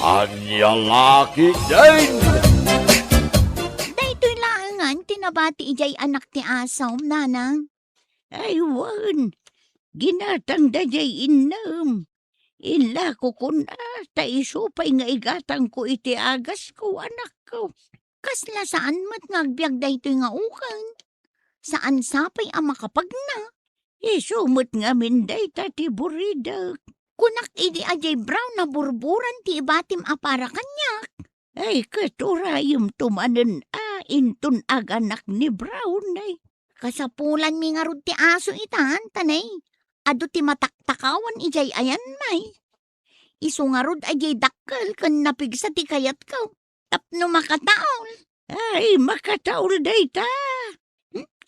Anya laki din! Daytoy laangan tinabati ijay anak ti asaw, nanang. Aywan, ginatang dajay inam. Ila ko kuna, ta isupay nga igatang ko iti agas ko, anak ko. Kasla saan mat ngagbiag daytoy nga ukan? Saan sapay ang makapagna? Isumot nga minday tati buridak. Kunak idi ajay brown na burburan ti ibatim apara kanyak. Ay katurayom tumanan intun aganak ni Brown ay. Kasapulan mi nga rod ti aso itan, tanay. Ado ti mataktakawan ijay ayan may. Isu nga rod ajay dakkel kan napigsa ti kayat ka. Tapno makataol. Ay makataol day ta.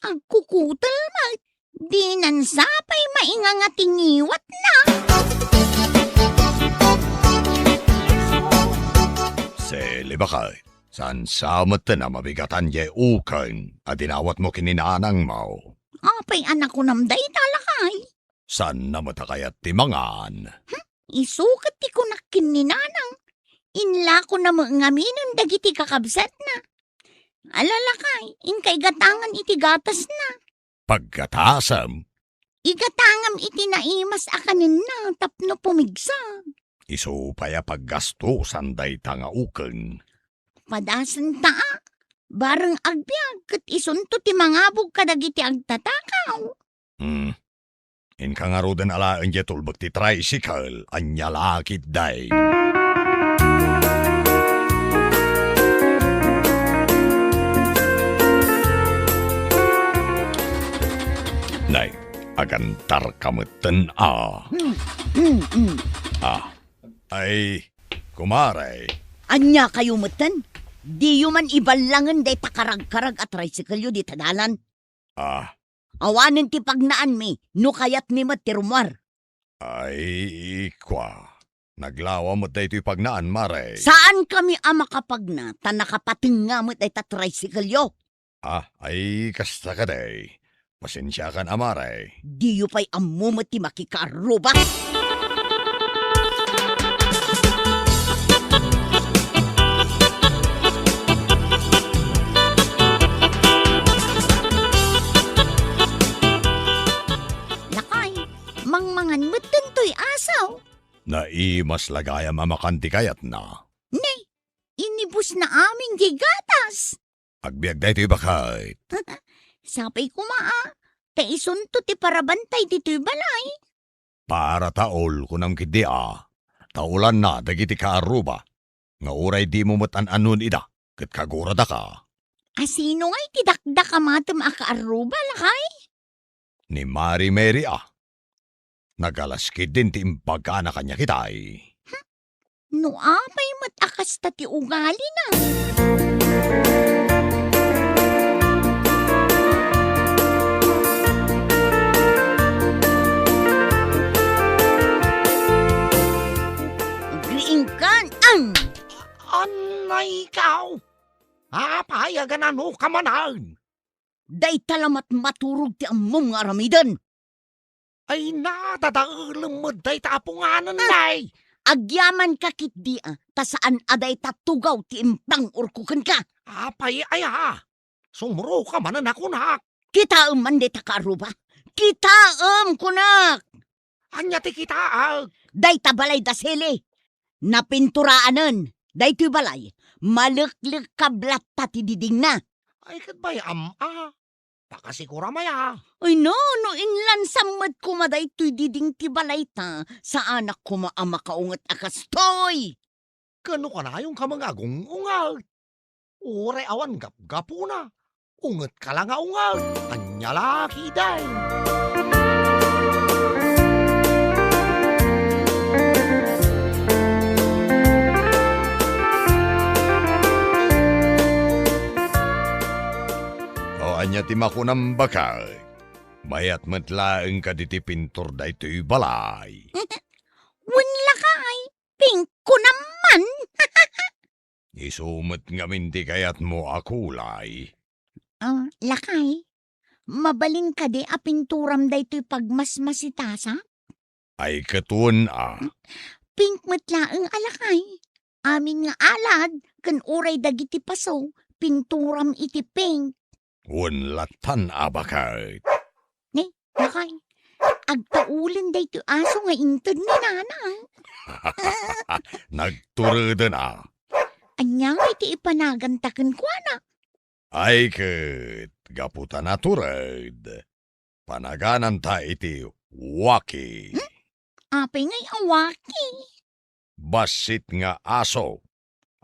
Ang kukutal may. Di nan sapay maingangatingiwat na. Seli bakay, san samot na mabigatan ye ukan at inawat mo kininanang mo. Apay anak ko namday talakay. San namatakayat timangan? Isukat ti kunak kininanang. Inla ko na mangaminan dagiti kakabsat na. Alalakay, inkay gatangan iti gatas na. Pagkatasam, Igatangam iti naimas akanin na tapno pumigsa. iso paya paggasto sanday tanga ukan. Padasan taa, bareng agbyag kat isunto ti mangabog kadagiti agtatakaw. Inka nga rodan alaan je tulbag ti tricycle, anya lakit day. Nay, agantar kamutan Ay, kumaray. Anya kayo matan? Di yu man ibalangan day takarag-karag at tricycle yu di tadalan. Awanin ti pagnaan mi, no kayat mi matirumar. Ay, kwa. Naglawa mo tayo ito'y pagnaan, maray. Saan kami ang makapagna, ta nakapatingamot ay ta tricycle yu? Ay, kasta ka day. Pasensya kan, amaray. Di yu pa'y amumot ti makikaruba. Mangmangan mo't tantoy asaw. Naimas lagaya mamakanti kayat na. Nay, inibus na aming gigatas. Agbiag da ito'y bakit. Sapay kumaa, taisunto ti parabantay dito'y balay. Para taol kunam kidi Taulan na dagiti kaaruba. Nga uray di mo matan-anon ida. Kat kagurada ka. Asino nga'y tidakda ka matam akaaruba lakay? Ni Mari Mary Nagalaskid din ti imbaga na kanya kitay. No apay matakas ta ti ugali na. Griingkan ang! Anay ikaw! Payagan ano ka manan? Day talamat maturog ti amom nga aramidan. Ay natadaulam mo day tapunganan day. Agyaman ka kitdi ta saan aday tatugaw ti impang urkukan ka. Apay ay sumuro ka manan ako nak. Kita man de takaruba. Kita kunak. Anya ti kita Day tabalay da sili. Napinturaanan. Day tuy balay. Maleklik kablat ti diding na. Ay kat bay Pakasigura maya. Ay no inlan samad kumaday tuy diding ti balay ta. Sa anak ko maama kaungat akastoy. Kano ka na yung kamangagong ungal? Ure awan gap-gapo na. Ungat ka lang ungal. Anya laki day. Anya ti makunam bakal. Mayat matlaeng ka diti pintor da ito'y balay. Wala ka ay. Pink ko naman. Isumot nga minti kayat mo akulay. Lakay. Mabaling ka de a pinturam da ito'y pagmasmasitasa? Ay katuon Pink matlaeng alakay. amin nga alad, kan uray dagiti paso, pinturam iti pink. Unlatan abakay. Lakay, agtaulin day ti aso nga intod ni nanang. Nagturada na. Anya nga iti ipanagantakan ko na. Ay ket, gaputa na turad. Panaganan ta iti waki. Apay nga'y awaki. Basit nga aso.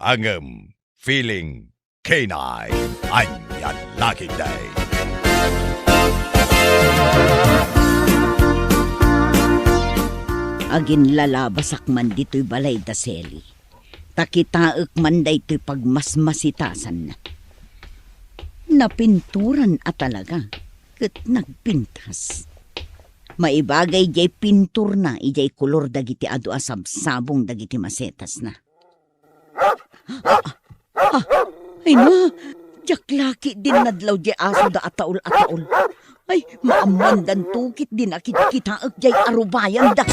Angem feeling canine. Anyan laki day. Agin lalabasak man dito'y balay da seli. Takitaek man dayto'y pagmasmasitasan na. Napinturan at talaga, ket nagpintas. Maibagay jay pintur na, ijay kulor dagiti adu asabsabong dagiti masetas na. Ay na, jaklaki din nadlaw jay aso da ataol-ataol. Ay, maamandan tukit din akit-kitaek jay arubayan da.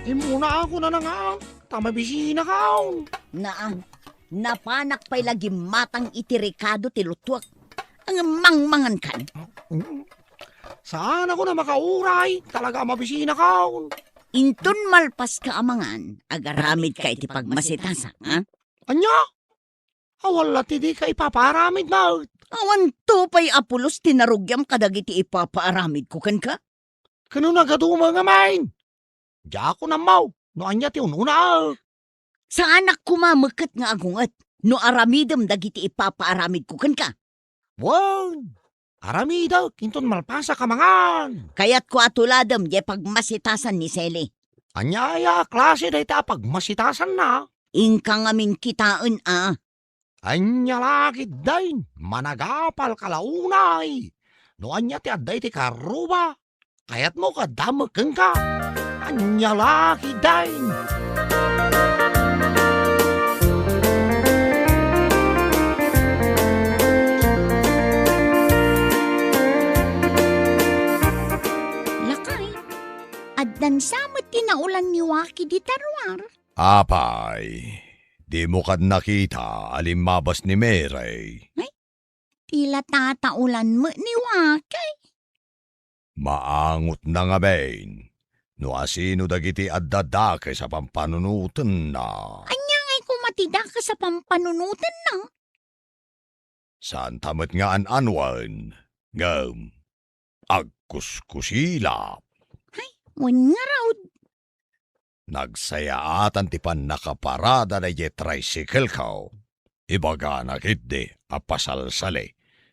Imuna ako na nga. Tamabisina ka. Napanak pa'y lagi matang itirikado ti lutwak. Ang mangmangan kan. Saan ako na makauray? Talaga mabisina ka. Intun malpas ka amangan, agaramid ka iti pagmasitasa, ha? Anya? Awala ti di ka ipaparamid na. Awan to pa'y apulos tinarugyam kadagiti ipapaaramid ko kan ka? Kano nagaduma nga main? Di ako na mau. No anya ti ununa. Sa anak kumamagkat nga agungat, no aramidam dagiti ipapaaramid ko kan ka? Wan. Aramida, kinton malpasa ka mangan. Kaya't ko atuladam di pagmasitasan ni Seli. Anyaya, klase day ta pagmasitasan na. Ingka ngamin kitaan Anya lagi dain, managapal kalaunay. No anya ti adday ti karuba. Kayat mo ka damageng ka. Anya lagi dain. Addan samot tinaulan ni Waki di tarwar. Apay, di mo kad nakita alimabas ni Meray. Tila tataulan mo ni Waki. Maangot na nga bain. No asino dagiti addadake sa pampanunutan na. Anya nga'y kumatida ka sa pampanunutan na. Saan tamat nga an-anwan? Ngam, agkuskusila. Wan nga raw. Nagsayaatan ti pan nakaparada na ye tricycle kao. Ibaga nakitdi apasalsali.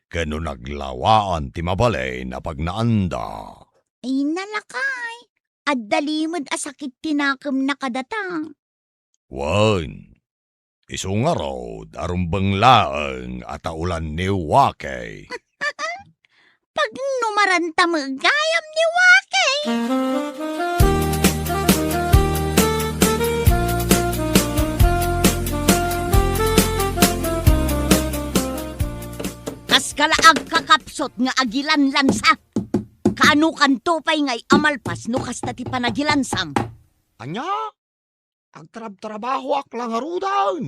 Kano naglawaan ti mabalay na pagnaanda. Ay nalakay. Addalimod asakit tinakam na kadata. Wan, isunga raw arumbang laang at aulan ni Wakay. Pag numaranta magayam ni Waki. Kas kalaag kakapsot nga agilan lansa. Kano kanto pa'y ngay amalpas no kasta ti panagilansam. Anya? Agtrab-trabaho ak lang arudan.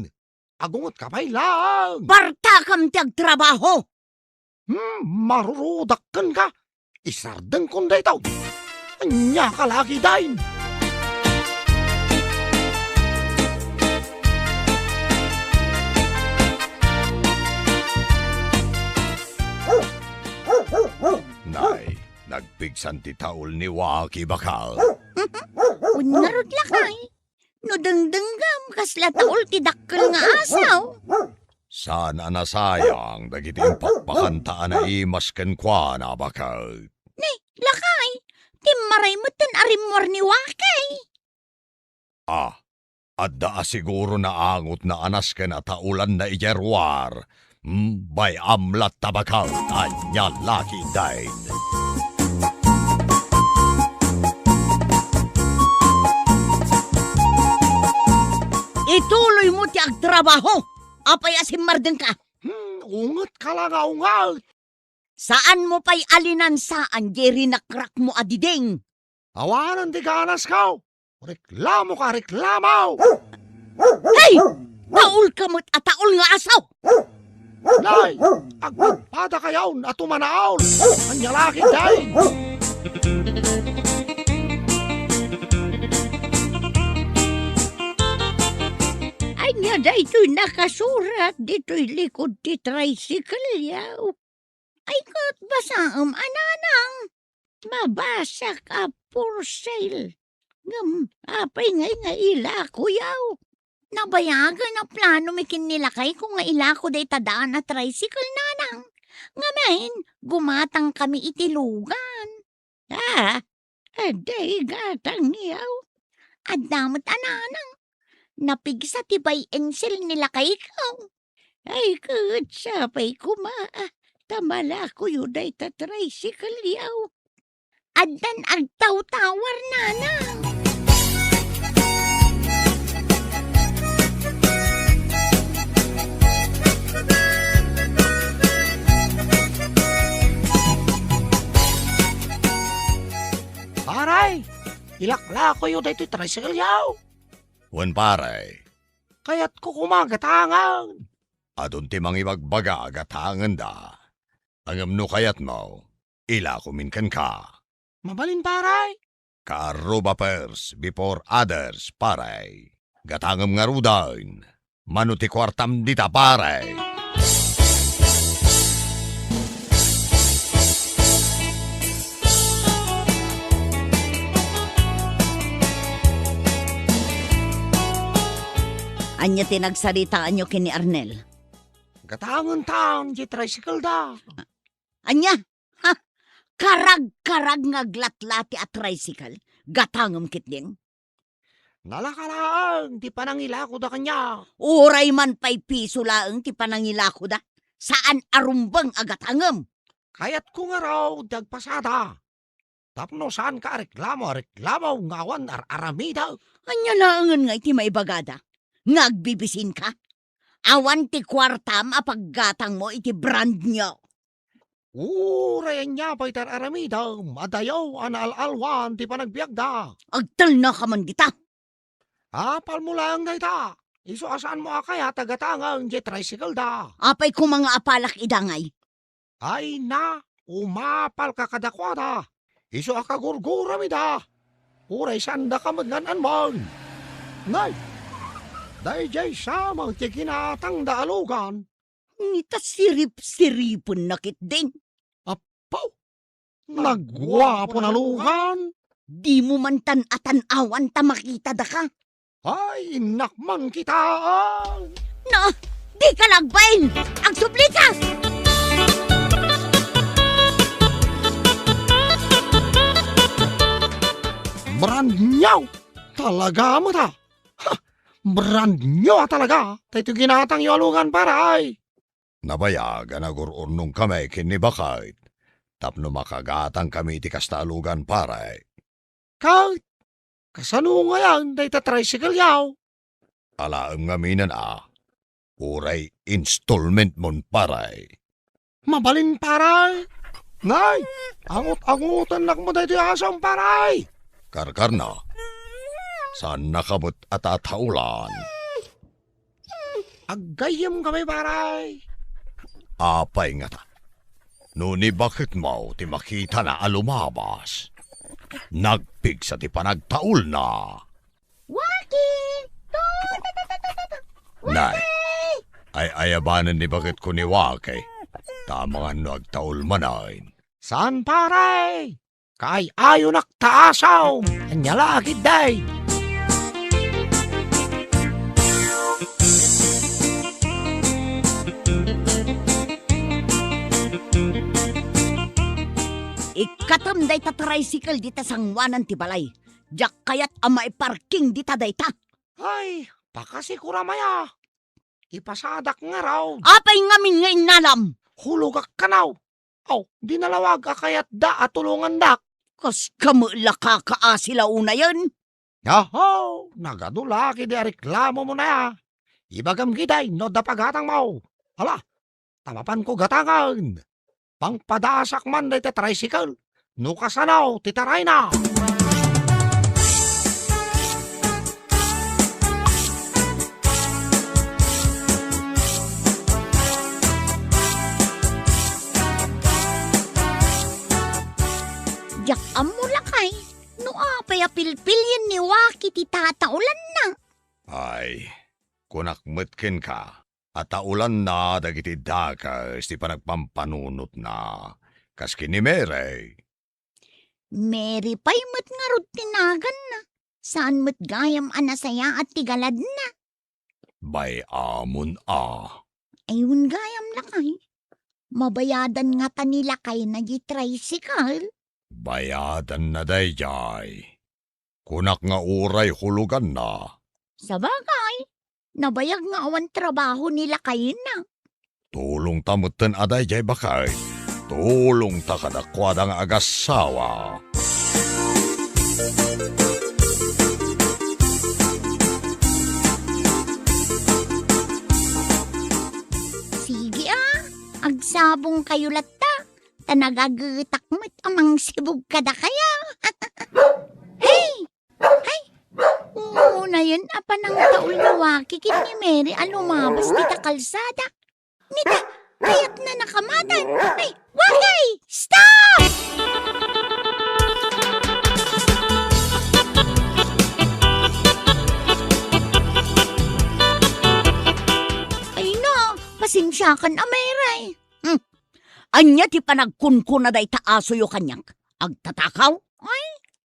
Agungot ka pa'y lang. Parta kam ti agtrabaho. Marurudakan ka. Isardeng kunday tao. Anya ka lagi dain. Nay, nagpigsan ti taol ni Waki bakal. Unarod lakay. No dengdenggam kasla taol ti dakkel nga asaw. Sana nasayang dagiti pakpakantaan na imas kenkwa na bakal. Lakay. Timmaray mo tan arimwar ni Waki. Adda siguro na angot na anas ka na taulan na ijerwar. Bay amlat tabakal, anya laki dain. Ituloy mo ti agtrabaho. Apay asimardeng ka. Ungat ka lang ungat. Saan mo pa'y alinan saan, Jerry nakrak mo adiding? Awanan di ganas ka. Reklamo ka, reklamo. Hey! Taul kamot at taul nga asaw! Nay, agpagpada kayaw at tumanaol. Anyalaki day. Anya daytoy nakasurat dito'y likod ti tricycle yaw. Ay kat basaam ananang. Mabasa ka for sale. Ngam, apay ngay nga ila ko yaw. Nabayagan na plano may kinilakay kung nga ila ko day tadaan na tricycle nanang. Ngamain, gumatang kami itilugan. Aday gatang yaw. At damot ananang. Napigsa tibay ensel nilakay ko. Ay kutsapay kumaa. Tamala ko yuday ta tricycle yaw. Addan agtaw-tawar nanang. Paray, ilakla ko yun dito tricycle yaw. Wan paray, Kaya't ko kumagatangan. adun ti mangibagbaga agatangan da. Ang amno kayat mo, ila kuminkan ka. Mabalin paray. Kaaruba first before others, paray. Gatangam nga rudain. Manuti kwartam dita, paray. Anya tinagsaritaan nyo kini Arnel. Gatangan taon di tricycle da. Anya? Ha? Karag-karag nga glatlati at tricycle. Gatangam kitding. Nalakalaan, di pa nangila ko da kanya. Uray man pa'y piso laeng ti panangilako da. Saan arumbang agatangam? Kaya't ko nga raw dagpasada. Tapno saan ka reklamo ngawan aramida. Anya laangan nga iti maibagada. Ngagbibisin ka? Awan ti kwartam apaggatang mo iti brand nyo. Urayan niya pa'y aramida. Madayaw analalwan di pa nagbiag da. Agtal na ka man dita. Apal mo lang da ita. Iso asaan mo kaya tagatangang di tricycle da. Apay ko mga apalak idangay. Ay na, umapal ka kadakwada. Iso akagurgura mi da. Uray sanda ka magnanan man. Ngay, dahil jay samang tikinatang daalugan. Ngita sirip-siripon na kitding. Pau, nagwapo na lugan. Di mo man tan-atan-awan ta makita da ka. Ay, nakman kita. No, di ka lagbain! Ang supli ka! Brand nyaw. Talaga mo ta. Ha, brand nyaw talaga. Tayo ginatang yalugan paray. Nabayagan agururnong kami kinibakait. Tapno makagatang kami ti kastalugan, paray. Kahit, kasano nga yan, tayo tricycle yaw. Alaang ngaminan uray installment mon, paray. Mabalin paray. Ngay, angot-angutan nak mo dito asang paray. Karkar na. Saan nakamot at ataulan? Agayam kami paray. Apay nga ta. Nuni bakit mo ti makita na alumabas? Nagpig sa ti panagtaul na. Walking! Nay, ay ayabanan ni bakit ko ni Wakay. Tamang nagtaul manain. Saan paray? Kay ayo naktaasaw. Anyalagid day. Ikatam day ta tricycle dita sangwanan ti balay. Jak kayat ama parking dita day ta. Ay, pakasi kuramaya. Ipasadak nga raw. Apay ngamin nga inalam. Hulugak kanaw. Aw, di nalawag kayat da at tulungan dak. Kas kamula kakaasila una yan. Yaho, nagadulaki di reklamo mo na ya. Ibagam giday no dapagatang mo. Hala, tamapan ko gatangan. Pangpadasak man na iti tricycle. No kasanaw, titaray na. Jak amo lakay. No apay apilpilyan ni Waki ti tataulan na. Ay, kunakmetken ka. At taulan na dagiti dakas ti panagpampanunot na. Kaski ni Mere. Mary pa'y mat nga rod tinagan na. Saan mat gayam anasaya at tigalad na. Bay amon Ayun gayam lakay. Mabayadan nga ta nila kay na di tricycle. Bayadan na dayjay. Kunak nga uray hulugan na. Sa bagay, nabayag nga awan trabaho nila kayo na. Tulong tamutan aday jay bakay. Tulong ta kadakwad ang agasawa. Sige agsabong kayo latta. Tanagagitak mo't amang sibog kada kaya. Hey! Una yun, apa ng taul na Waki kit ni Mary alumabas dita kalsada. Nita, kaya't na nakamatan. Ay, Wakay! Stop! Ay no, pasensya kan Ameray. Anya ti panagkunkuna day taaso yo kanyak. Agtatakaw?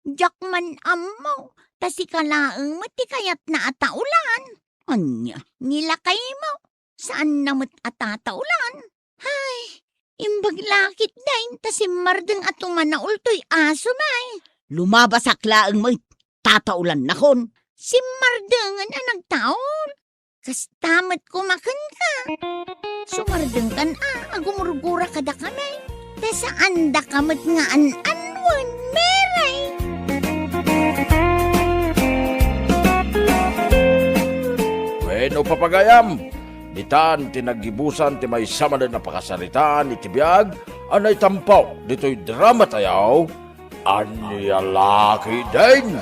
Jakman ammo, tasi kalaeng mati kayat na ataulan. Anya? Nilakay mo, saan namot atataulan? Hay, imbag lakit dain, tasi mardeng atuman na ultoy aso may. Lumabasak laeng mo tataulan na kon. Si mardengan ang nagtaon. Kastamat kumakan ka. Sumardeng kan agumurugura kada kamay. Tasaan da kamat nga an-anwan, Meray. Bueno, papagayam, ditan tinagibusan ti may sama na napakasaritaan iti biyag, anay tampaw, dito'y drama tayaw, Anyalaki din.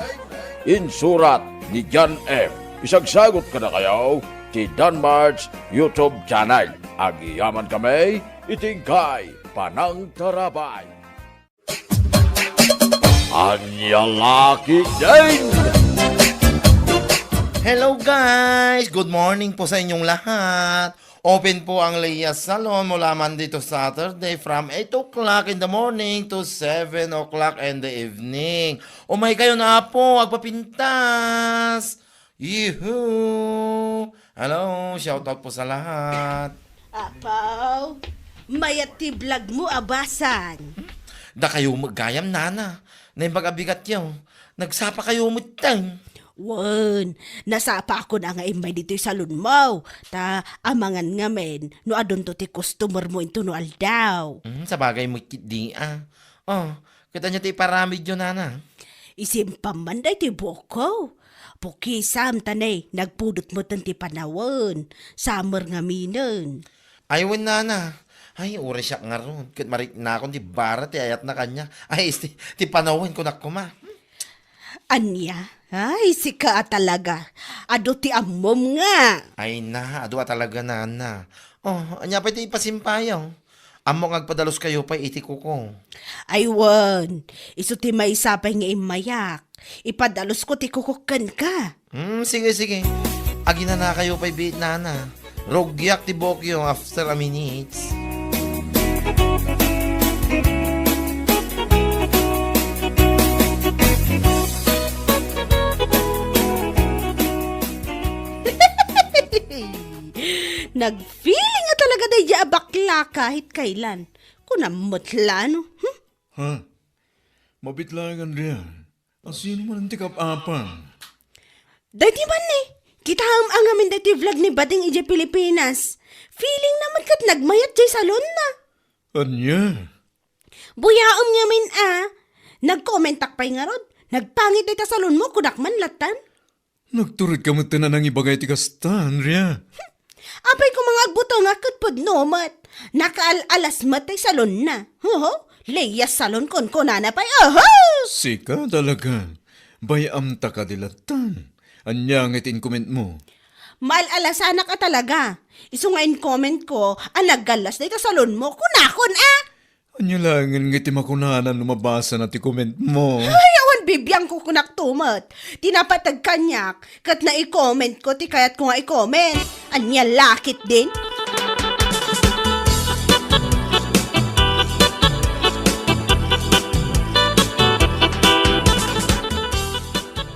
Insurat ni John M. Isagsagot ka na kayaw, ti Danmar's YouTube channel. Agiyaman kami, itingkay, panang tarabay. Anyalaki din! Hello guys! Good morning po sa inyong lahat. Open po ang Leia Salon mula Monday to Saturday from 8 o'clock in the morning to 7 o'clock in the evening. Umay kayo na po, agpapintas! Yuhuu! Hello, shoutout po sa lahat. Apaw, mayat ti vlog mo abasan. Da kayo magayam nana. Na yung pag-abigat yun. Nagsapa kayo mutang. Wan, nasapa ako na nga imay dito'y salon mo. Ta amangan nga men, no adon to ti customer mo into no aldaw. Sa bagay mo di Oh, kita nyo ti paramid yun nana. Isimpam man day ti boko. Pukisam tanay, nagpudot mo ti panawan. Summer nga minen. Aywan nana. Ay, ura siya nga ron. Kit marik na akong ti bara, ti ayat na kanya. Ay, ti panawin ko na kuma. Anya, ay sika talaga. Ado ti amom nga. Ay na, adwa talaga nana. Oh, anya pa ti ipasimpayaw. Amo ngagpadalos kayo pa iti ko. Aywan, iso ti may sapay nga imayak. Ipadalos ko ti kukukan ka. Sige. Agi na kayo pa ibit nana. Rogyak ti bokyo after a minutes. Nag-feeling nga talaga day di bakla kahit kailan. Kunamutla, no? Ha? Mabitlagan riyan. Asino man ang tikap-apang? Dati man eh. Kita ang amin dati vlog ni Bading Ije Pilipinas. Feeling naman kat nagmayat jay salon na. Anya? Buyaom nga min Nag-commentak pa'y nga rod. Nagpangit day ta salon mo, kudak man latan. Nagturid ka mo tanan ng ibagay ti kastan, Ria. Apay ko mga agbuto nga katpod nomat. Nakaalalas matay salon na. Ho, Leia salon kon na pay. Sika talaga. Bayam ta ka dilatan. Anya nga comment mo. Maalasana ka talaga. Iso nga in comment ko, naggalas na ito salon mo, kunakon Anya langan nga ti makunanan lumabasa na ti comment mo. Ayawan bibiyang ko kunak tumat. Tinapatag kanyak, kat na i-comment ko, ti kayat ko nga i-comment. Anya lakit din.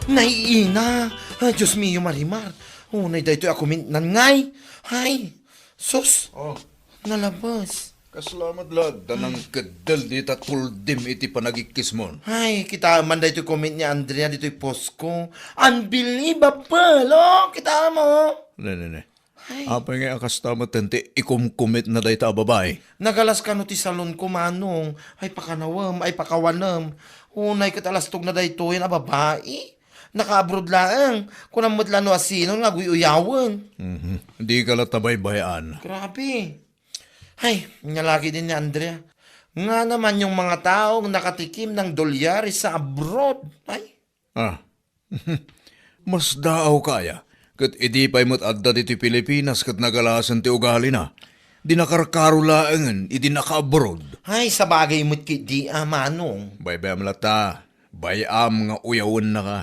Naiina. Ay, Diyos mio, Marimar. Unay da ito ako ngay. Ay, sus. Oh, Nalabas. kasalamat lad. Danang kadal di ta tuldim iti panagikis mo. Ay, kita man da ito comment ni Andrea dito post ko. Unbelievable, oh. Kita mo. Ne. Apa nga akas tama tante ikumkumit na day ta babae. Nagalas ka no ti salon ko, manong. Ay, pakanawam, ay pakawanam. Unay katalastog na da ito yun, babae. Naka-abroad lang. Kung ang mutlano asino, nga guyuyawan. Hindi ka latabay bayaan. Grabe. Ay, nalagi din ni Andrea. Nga naman yung mga taong nakatikim ng dolyares sa abroad. Ay, Mas daaw kaya. Kat idi pa'y mo't adda dito Pilipinas kat nagalasan ti ugali na. Di nakarkarulaangan, idi naka-abroad. ay sa bagay mo't di manong. Bayam lata, bayam nga uyawan na ka.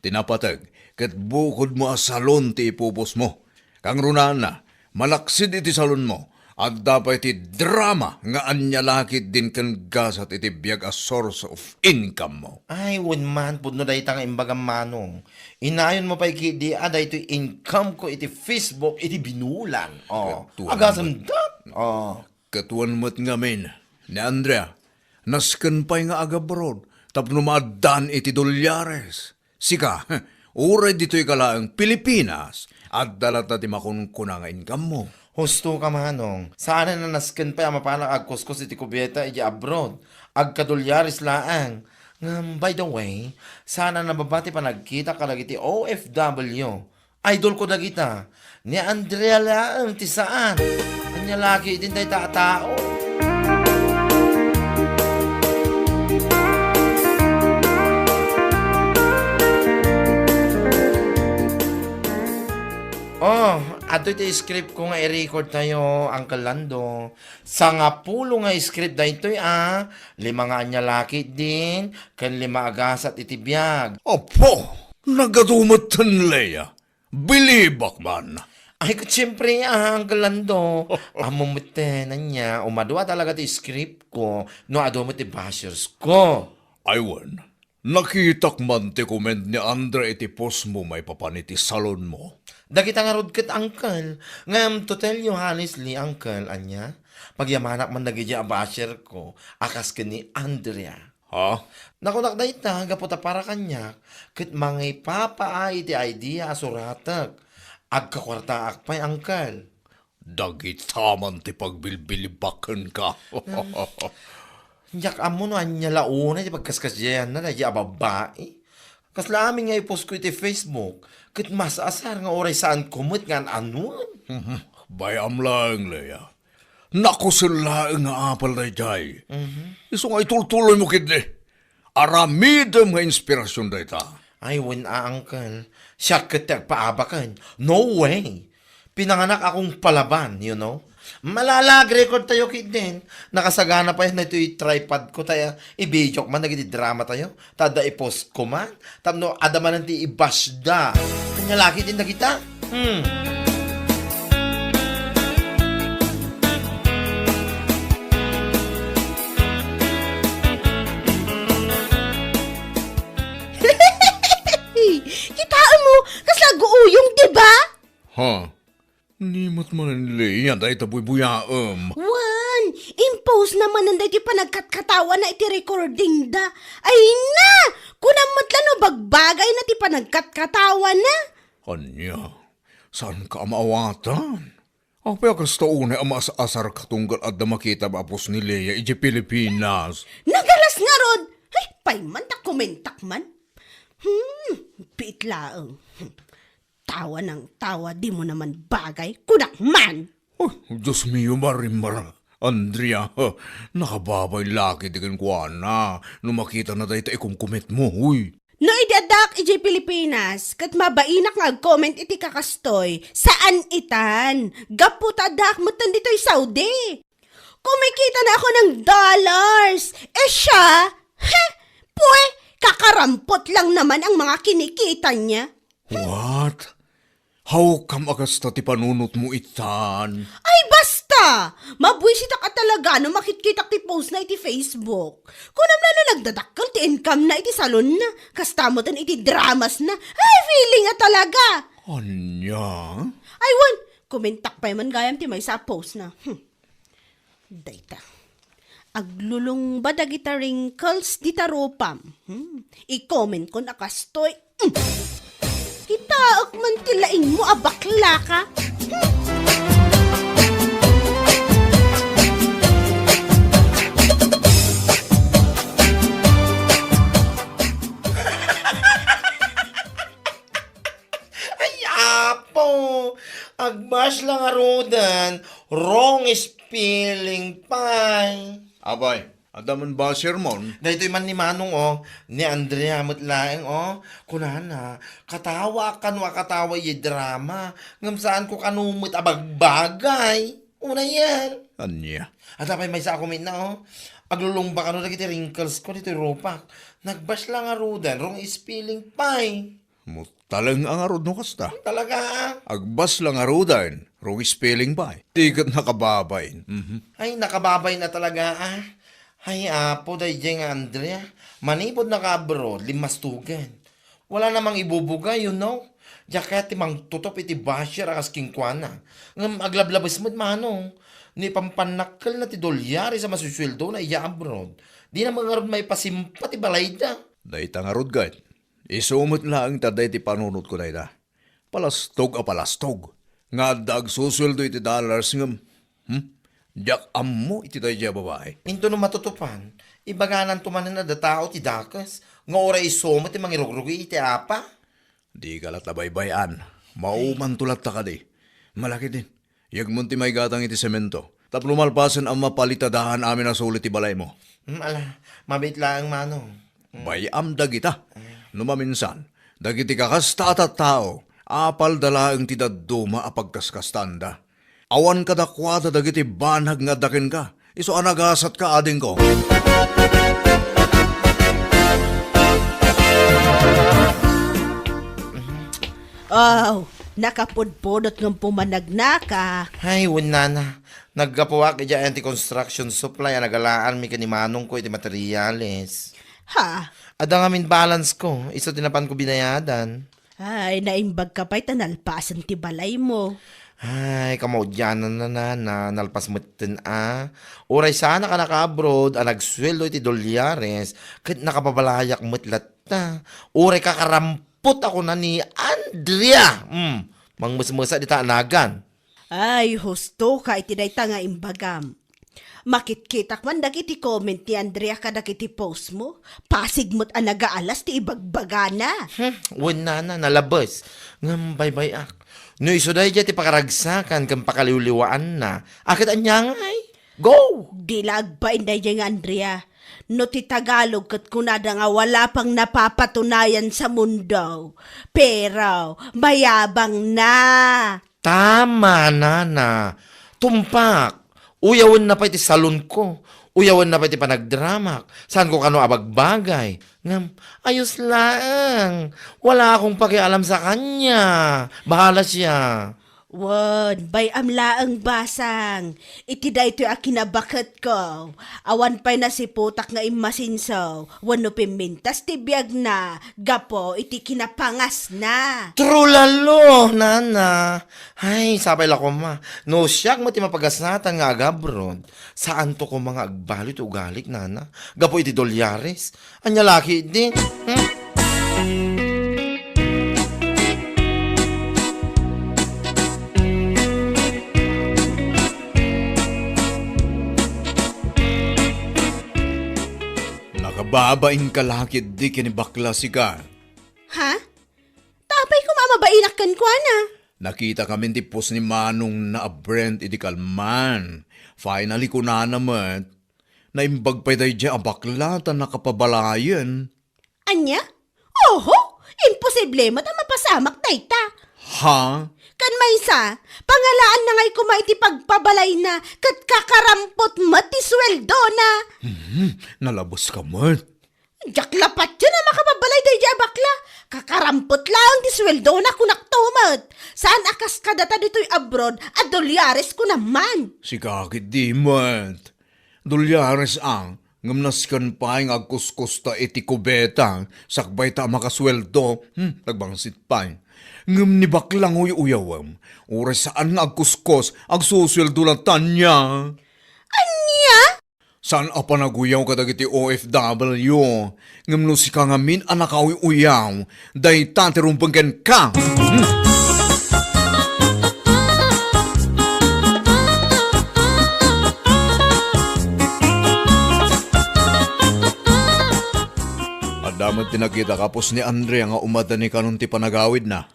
Tinapatag, kat bukod mo a salon ti ipupos mo. Kang runan na, malaksid iti salon mo. At dapat iti drama nga anyalakit din kan gasat iti biyag a source of income mo. Ay, man, pudno dahi tang imbagam manong. Inayon mo pa di aday ito income ko iti Facebook, iti binulan. Oh, Katuan agasam dat. Oh. Katuan mo't ngamin, ni Andrea, nasken pa'y nga agabroad, tapno maadan iti dolyares. Sika, uray dito'y kalaang Pilipinas, at dalat na ti makunkuna nga income mo. Husto ka manong. Sana na nasken pa mapalang agkuskos iti kubyeta iti abroad. Agkadolyaris laang. By the way, sana nababati pa nagkita ka iti OFW. Idol ko dagita. Ni Andrea laang ti saan. Anya lagi din tayo tao. Oh, ato ito script ko nga i-record tayo, Uncle Lando. Sa nga pulo nga script da ito, 5 nga anya laki din, kan 5 agasat itibiyag. Opo, nagadumatan Leia. Bilibak man. Ay, siyempre, Uncle Lando, amumutenan niya, umadwa talaga ti script ko, no adomo ti bashers ko. Aywan, nakitak man ti comment ni Andre iti post mo may papaniti salon mo. Dagita nga rod ket, Uncle. Ngam, to tell you honestly, Uncle, anya, pagyamanak man nagidya a basher ko, akas ka ni Andrea. Ha? Nakunak na ita, gaputa para kanya, ket mangay papaay ti idea asuratak. Agkakwarta akpay, Uncle. Dagitaman ti pagbilbilibakan ka. Yak amo no, anya launa, ti pagkaskasyayan na, nadya babae. Kasla amin nga ipost ko iti Facebook, ket mas asar nga oray saan kumut nga anuan. Bayam lang, Leia. Nakusulaang nga apal na jay. Iso nga itultuloy mo kid aramidam nga inspirasyon da ita. Ay, Uncle. Siya ket paabakan. No way. Pinanganak akong palaban, you know. Malalag record tayo kid din. Nakasagana pa yun na ito yung tripod ko tayo. I-video man, nagiti-drama tayo. Tada i-post ko man. Tapno, adaman nanti i-bash da. Kanya lagi din na kita. Kitaan mo, kasla guuyong, diba? Ha? Nimot man Leia, da ita buyaam. Wan, impose naman nanday ti panagkatkatawa na iti recording da. Ay na, kunang matlano bagbagay na ti panagkatkatawa na. Anya, saan ka maawatan? Apay kasta una ang asar katunggal at na makita mapos ni Leia iti Pilipinas. Nagalas nga rod. Ay, payman ta komentak man. Pitlaang. Tawa ng tawa, di mo naman bagay. Kunak man! Oh, Diyos mio, Marimar. Andrea, nakababay laki di kan kuana. Nung makita na tayo ikong kumit mo, uy. No idadak iti Pilipinas, kat mabainak nga comment iti kakastoy. Saan itan? Gaputadak mo tan dito'y Saudi. Kumikita na ako ng dollars. Siya, puwe, kakarampot lang naman ang mga kinikita niya. What? How come agasta ti panunot mo itan? Ay basta! Mabwisita ka talaga no makikita ti post na iti Facebook. Kunam na nagdadakkel ti income na iti salon na. Kastamotan iti dramas na. Ay, feeling nga talaga. Anya? Ay, wan, kumentak pa man gayam ti may sa post na. Dayta. Aglulong ba dagita wrinkles di taropam? I-comment ko na kastoy. Kita man tilaing mo abakla ka. Ay, apo! Agbash lang arudan. Wrong spelling pie. Abay, adaman ba sermon? Dahito man ni Manong, ni Andrea mutlaeng, kunana, katawa kan katawa yung drama, ngam saan ko kanumit abagbagay. Una yan. Anya? At apay may sa comment na, aglulong ba kano dagiti wrinkles ko dito ropak. Nagbash lang arudan, wrong spelling pie. Mutalang ang arod no kasta. Talaga, Agbas lang arudan, wrong spelling ba? Tigat nakababay. Ay, nakababay na talaga, Ay, apo, dahi nga, Andrea. Manipod na ka-abroad, limastugan. Wala namang ibubuga, you know. Diya timang tutop iti basher akas kingkwana. Ngam aglablabas mo't manong. Ni pampanakal na ti dolyari sa masusweldo na iya abroad. Di na mga may pasimpa ti balay da. Dahi tangarod gad. Isumot lang taday ti panunot ko na ita. Palastog a palastog. Nga dag susweldo iti dollars ngam. Diyak ammo iti tayo dya babae. Minto no matutupan, ibaganan tumanan na da tao ti dakas. Nga oray isoma ti mangirugrugi iti apa. Di ka lat nabaybayan. Mauman tulat ta ka di. Malaki din. Yagmon ti may gatang iti semento. Tap lumalpasan ang mapalitadahan amin ang sulit ti balay mo. Ala, mabit lang manong. Bayam dagita. Numaminsan, dagiti kakasta at tao, apal dala ang tidaduma apagkaskastanda. Awan kadakwada dagiti banhag nga dakin ka. Iso anagasat ka ading ko. Oh, nakapudpudot ng pumanagnaka. Ay, wala na. Naggapuwa kaya anti-construction supply ang nagalaan mi kanimanong ko iti materyales. Ha? Ada nga min balance ko, iso tinapan ko binayadan. Ay, naimbag ka pa'y tanalpasan ti balay mo. Ay, kamaudyanan na nalpas mo tin Uray sana ka naka-abroad, nagsweldo iti dolyares, kahit nakapabalayak mo't latta. Uray kakarampot ako na ni Andrea. Mangmusmusa di taanagan. Ay, husto ka iti dayta nga imbagam. Makitkitak man dagiti comment ni Andrea kadagiti post mo. Pasig mo't anagaalas ti ibagbagana. Wala na, nalabas. Ngambay-bay ak. No iso dahi ti pakaragsakan kang pakaliwliwaan na. Akit anyangay. Go! Dilag pa inday nga Andrea. No ti Tagalog kat kunada nga wala pang napapatunayan sa mundo. Pero mayabang na. Tama, nana. Tumpak. Uyawan na pa iti salon ko. Uyawan na pa iti panagdramak. Saan ko kano abagbagay. Ngam, ayos lang. Wala akong pakialam sa kanya. Bahala siya. Wan, bay amlaang basang. Iti da ito akinabakat ko. Awan pa'y nasiputak nga imasinsaw. Wano pimintas ti biyag na. Gapo, iti kinapangas na. True lalo, nana. Ay, sabay la ko ma. No, siyak mo ti mapagasnatan nga agabrod. Saan to ko mga agbalit ugalik, nana? Gapo iti dolyares. Anya laki din. Nakababaing kalakid di kinibakla si ka. Ha? Tapay ko mamabainak kan kwa na. Nakita kami tipos ni Manong na Brent iti kalman. Finally ko na naman. Naimbag pa tayo dyan ang baklatan na kapabalayan. Anya? Oho, imposible mo ta mapasamak dayta. Ha? Kan maysa, pangalaan na ngay kumaiti pagpabalay na kat kakarampot mati sweldo na. Nalabos ka man. Jaklapat yun na makapabalay day dya bakla. Kakarampot lang di sweldo na kunaktumat. Saan akas ka data dito'y abroad at dolyares ko naman. Si kakit di man. Dolyares ang ngamnas kan pa yung agkuskus ta iti kubetang sakbay ta makasweldo. Nagbangsit pa yung. Ngam ni baklang uyawam. Oras saan nga agkuskus agsusweldo lang tanya. Anya? Saan apa naguyaw ka dagiti OFW? Ngam no si kangamin anak uyaw. Day taterumpanggan ka. Damat tinakita kapos ni Andre nga umada ni kanon ti panagawid na.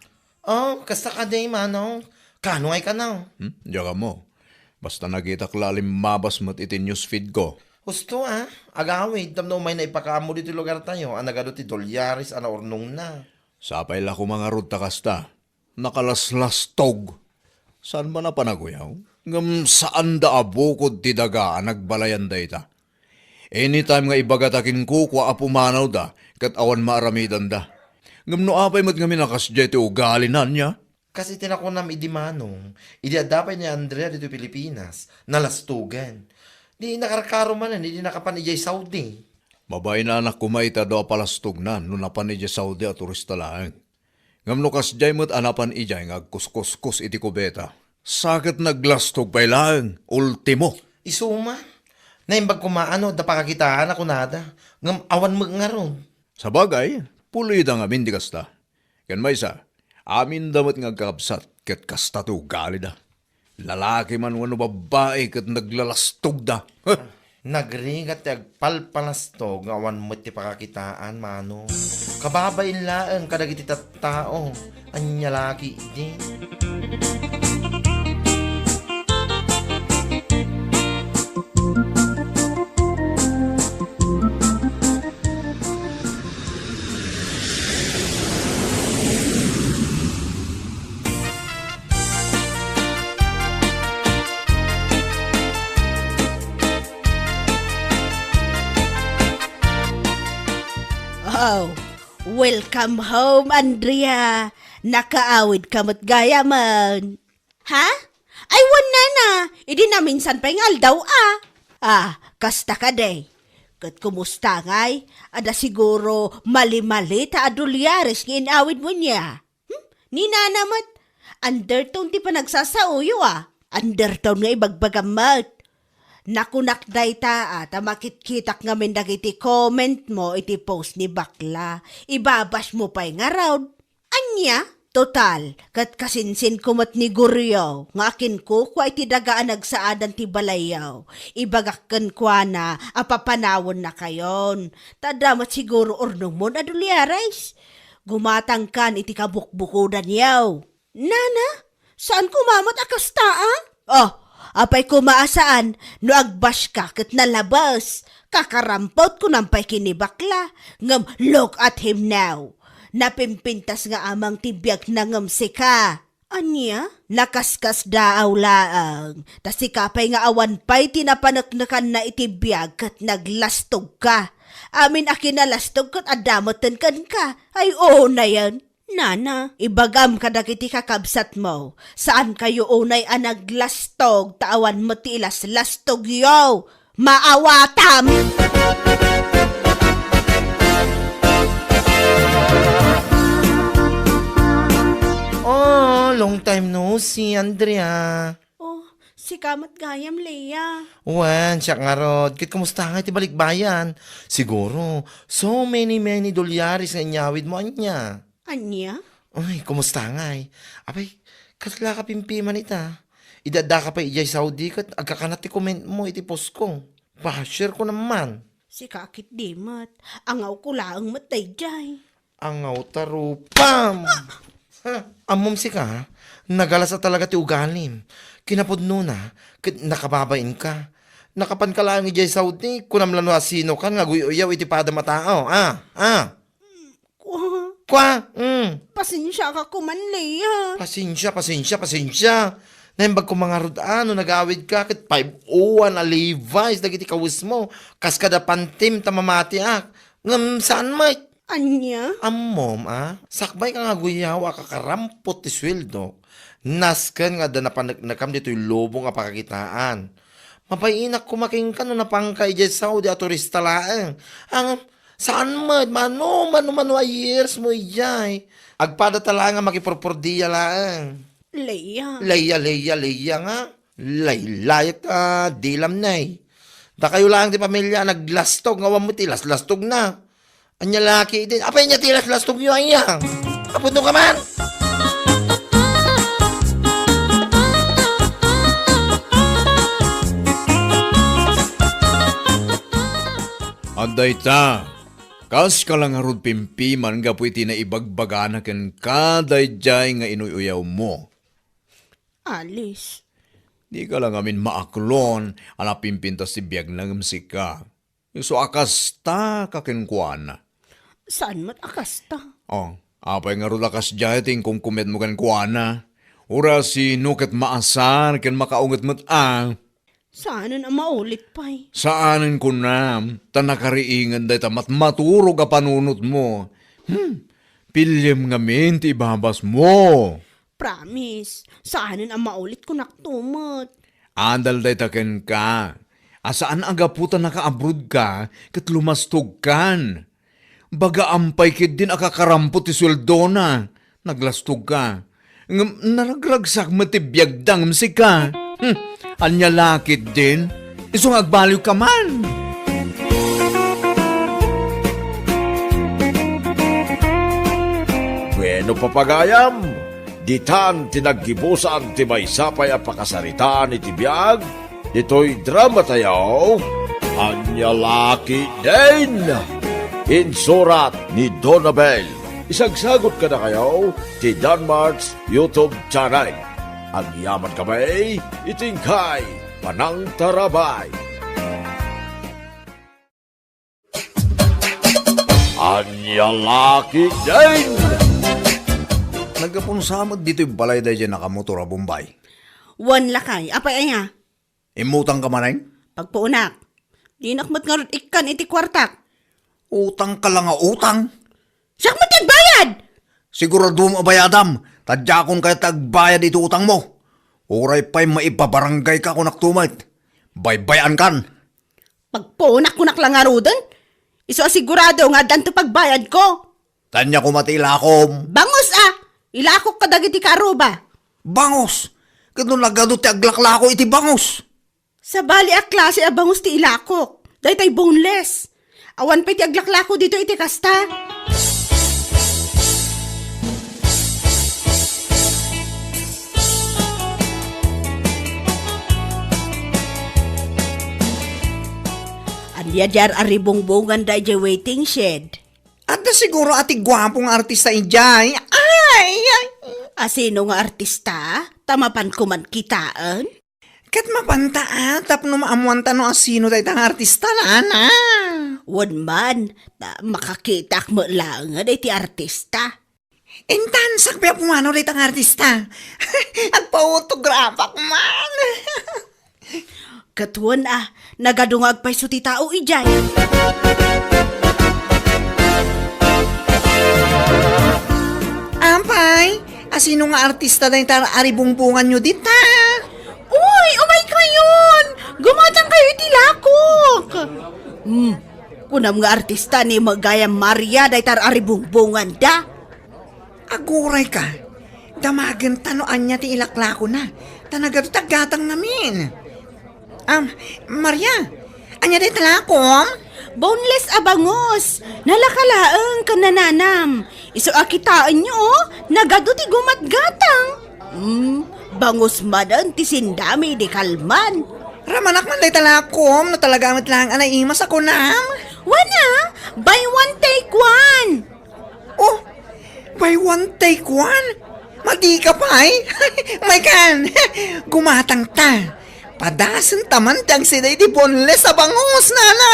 Oh, kasta ka day, manong. Kano ay ka na? Diyan ka mo. Basta nakita klalim mabas mo't iti newsfeed ko. Gusto agawid. Tamno may naipakaamo dito lugar tayo. Anagado ti dolyaris, ana ornong na. Sapay la ko mga rudta kasta. Nakalaslas tog. Saan ba na panaguyaw? Ngam saan da abukod ti daga nagbalayan da ita. Anytime nga ibagatakin ko kwa apumanaw da, kat awan maaramidan da. Ngam no apay mat nga minakasdya iti ugalinan niya. Kasi tinakunam idi manong. Idi adapay ni Andrea dito Pilipinas. Nalastugan. Di nakarakaro man di nakapan ijay Saudi. Mabay na anak kumaita do palastog na no napan ijay Saudi at turista lang. Ngam no kasdya mo't anapan ijay nga agkuskus iti kubeta. Sakit naglastog pa'y lang, ultimo. Isuma. Naimbag kumaano, da pakakitaan ako nada. Ngam awan mo nga ron. Sa bagay, pulida nga di kasta. Kan may sa, amin damat nga kakabsat, kat kasta to gali da. Lalaki man wano babae kat naglalastog da. Nagringat ti agpalpalastog nga awan mo ti pakakitaan, mano. Kababain laeng kadagiti tattao. Anya laki di. Oh, welcome home, Andrea. Nakaawid ka mo't gaya man. Ha? Ay, wala na. Idi na minsan pa yung aldaw kasta ka day. Kat kumusta ngay? Ada siguro mali-mali ta adulyares ng inawid mo niya. Ni nanamat. Undertone ti pa nagsasauyo Undertone nga ibagbagamat. Nakunakday ta makitkitak nga men dagiti comment mo iti post ni bakla. Ibabash mo pa'y nga raw. Anya? Total, kat kasinsin kumot ni Guryo, nga akin ko kwa iti dagaan nagsaadan ti balayaw. Ibagakkan kwa na, apapanawon na kayon. Tadamat siguro ornong mo na dulyares. Gumatang kan iti kabukbukudan yaw. Nana, saan kumamot akastaan? Oh, apay kumaasaan, no agbash ka kat nalabas. Kakarampot ko nampay kinibakla. Ngam, look at him now. Napimpintas nga amang tibiyag na ngamsi ka. Anya? Nakaskas daaw laang. Tas ikapay nga awan pa'y tinapanaknakan na itibiyag kat naglastog ka. Amin akin nalastog kat adamotan kan ka. Ay oo na yan. Nana, ibagam ka dagiti kakabsat mo. Saan kayo unay anaglastog, taawan mo tilas lastog yo. Maawatam! Oh, long time no see, Andrea. Oh, si Kamat Gayam, Leia. Wan, siya nga rod. Kit kumusta nga iti balikbayan? Siguro, so many dolyaris nga inyawid mo anya. Anya? Ay, kumusta nga eh. Abay, katla ka pimpiman ita. Idada ka pa ijay Saudi kat agkakanat ti comment mo iti post ko. Pa-share ko naman. Si Kakit Dimat, angaw ko laang matay jay. Angaw tarupam. Ha, amom si ka, nagalasa talaga ti ugalim. Kinapudno na, nakababain ka. Nakapan ka lang ijay Saudi, kunam lano asino kan, nga guyaw iti pada matao. Pasensya ka kuman, Leia. Pasensya. Naimbag ko mga rudano, nag-awid ka, kit 5-1 a Levi's, dagiti kawis mo. Kas kada pantim, tamamati Ngam, saan may? Anya? Ammom, sakbay ka nga guyawa, kakarampot ti sweldo. Nasken nga da napanagkam dito yung lobo nga pakakitaan. Mapayinak kumaking ka no napangkay dyan Saudi at turista laeng. Saan mano years mo ijay. Agpada tala nga makipurpurdiya laeng. Leia. Leia nga. Laylayat dilam na Da kayo lang di pamilya naglastog nga wamuti lastog na. Anya laki din. Apay niya tilas lastog nyo ayang. Apunto ka man. Aday ta, kas ka lang harod pimpiman nga po iti na ibagbaga ken kaday jay nga inuyaw mo. Alis. Di ka lang amin maaklon, ala pimpintas ti biyag nang ka. So akas ta kakenkwana. Saan mat akasta? Apay nga ro lakas jay ting kung kumet mo kenkwana. Ura si nuket maasan ken makaunget mo't Saan ang maulit pa'y? Saanin ko na, tanakariingan day tamat maturog a panunot mo. Pilyem nga ti ibabas mo. Promise, saan ang maulit ko naktumot? Andal day taken ka. Asaan aga puta naka-abroad ka, kat lumastog kan. Baga ampay kid din akakarampot ti sweldo na. Naglastog ka. Naragragsak matibiyag dang si ka. Anya lakit din, isong agbaliw ka man. Bueno papagayam, ditan tinaggibusan ti may sapay a pakasaritaan iti biyag, ito'y drama tayaw, anya laki din. Insurat ni Donabel, isagsagot ka na kayo ti Danmarks YouTube channel. Ang yaman kamay, itingkay, panang tarabay. Anya laki din! Nagkapunsamad dito yung balay day dyan nakamotor a Bombay. Wan lakay, apay aya. Imutang ka manay? Pagpuunak, di nakmat nga rin ikan iti kwartak. Utang ka lang utang. Siyak mo tagbayad! Sigurado mo bayadam, tadyakon kaya tagbayad ito utang mo. Uray pa'y maipabarangay ka kung naktumait. Baybayan kan. Pagpuunak ko naklangaro dun, iso asigurado nga danto pagbayad ko. Tanya ko matilakom. Bangus ilakok ka dagiti karuba. Bangos! Ganun lagado ti aglaklako iti bangos. Sa bali a klase a bangus ti ilakok, dahi tay boneless. Awan pa ti aglaklako dito iti kasta. Andiyadyar aribongbongan da jay waiting shed. At na siguro ati gwapong artista ijay. Ay! Asino nga artista? Tamapan ko man kitaan? Kat mapanta tapno maamuanta no asino tayo tang artista na na. Wan man, makakitak mo lang nga ti artista. Intan sakpia pumano tayo tang artista. Agpa-autograph man. Katuan nagadungag pa'y suti tao ijay. Ampay, asino nga artista tayo tang aribungbungan nyo dita? Uy, umay kayon! Gumatang kayo itilakok! Kunam nga artista ni Magayang Maria day tar aribungbungan da. Aguray ka. Damagan tanoan niya ti ilaklako na. Tanagat tagatang namin. Maria, anya day talakom? Boneless abangos, nalakalaang kanananam. Iso akitaan nyo, nagado ti gumatgatang. Bangos madan ti sindami di kalman. Ramanak man day talakom, no talaga amat lang anay imas ako na. Wana, buy one take one. Oh, buy one, take one? Madi ka pa eh. May kan, gumatang ta. Padasan taman tang sila di boneless sa bangus, nana.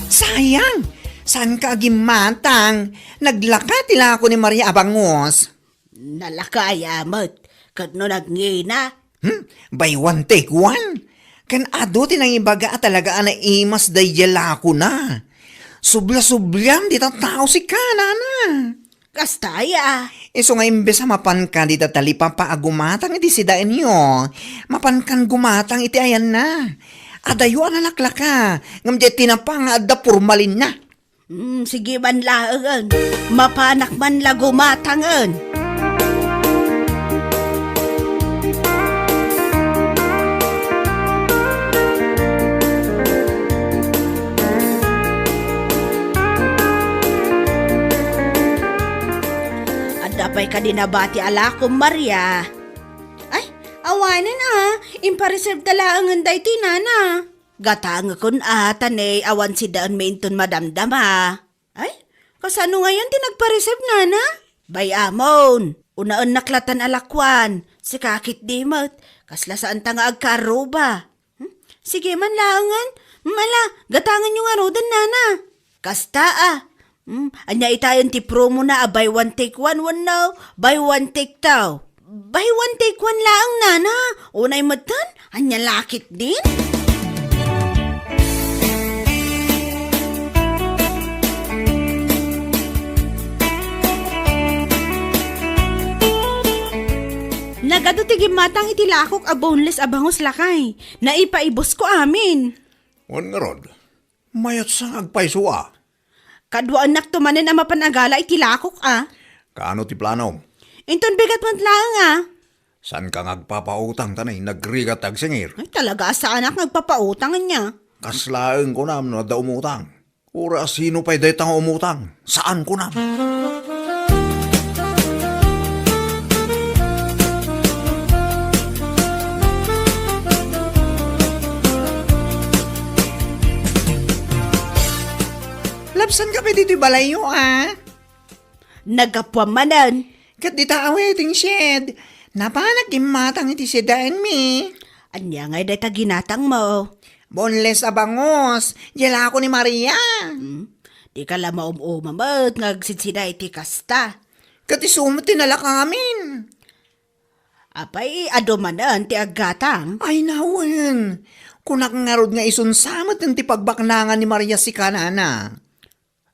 Sayang, saan ka gimatang? Naglaka tila ako ni Maria Abangos. Nalakayamot. Kat no nagngina. Buy one, take one? Kan ado tinang ibaga talaga na imas dayala ko na. Subla-sublam di tao si kanana. Kastaya. Iso nga imbes sa mapan ka di tatalipa pa agumatang iti sidaan nyo. Mapan kan gumatang iti ayan na. Adayo ang alaklaka. Ngamdi tinapang adda purmalin na. Sige man laangan. Mapanak man lagumatangan. Adapay ka dinabati ala ko, Maria. Ay, awanan impareserve talaangan day tinana. Gatang kun tanay awan si daan mainton madamdama. Ay, kasano ngayon tinagpareserve nana? Bayamon, unaan naklatan alakwan, si kakit dimot, kasla saan ta nga agkaruba. Sige man laangan, mala, gatangan yung arudan nana. Kasta anya itayon ti promo na buy one take one now, buy one take two. Buy one take one laang nana, unay matan, anya lakit din. Nagadutigim matang itilakok a boneless abangos lakay. Naipaibos ko amin. Wan nga rod, mayat sa agpaisuwa. Kadwa anak tumanin ang mapanagala itilakok Kaano ti plano? Inton bigat man lang San ka ngagpapautang tanay, nagrigat agsingir. Ay talaga sa anak nagpapautangan niya. Kaslaeng ko nam no da umutang. Ura sino pa'y daytang umutang? Saan ko nam? Lapsan ka pa dito balayo Nagapwamanan. Kat di aweting shed. Napanak gimatang iti sidaan mi. Anya ngay day taginatang mo. Boneless abangos. Yala ako ni Maria. Di ka lang maumamamad ngagsidsida iti kasta. Kat isumot tinala kamin. Apay adomanan ti aggatang. Ay nawan. Kunak nga rod nga isunsamot ng ti pagbaknangan ni Maria si kanana.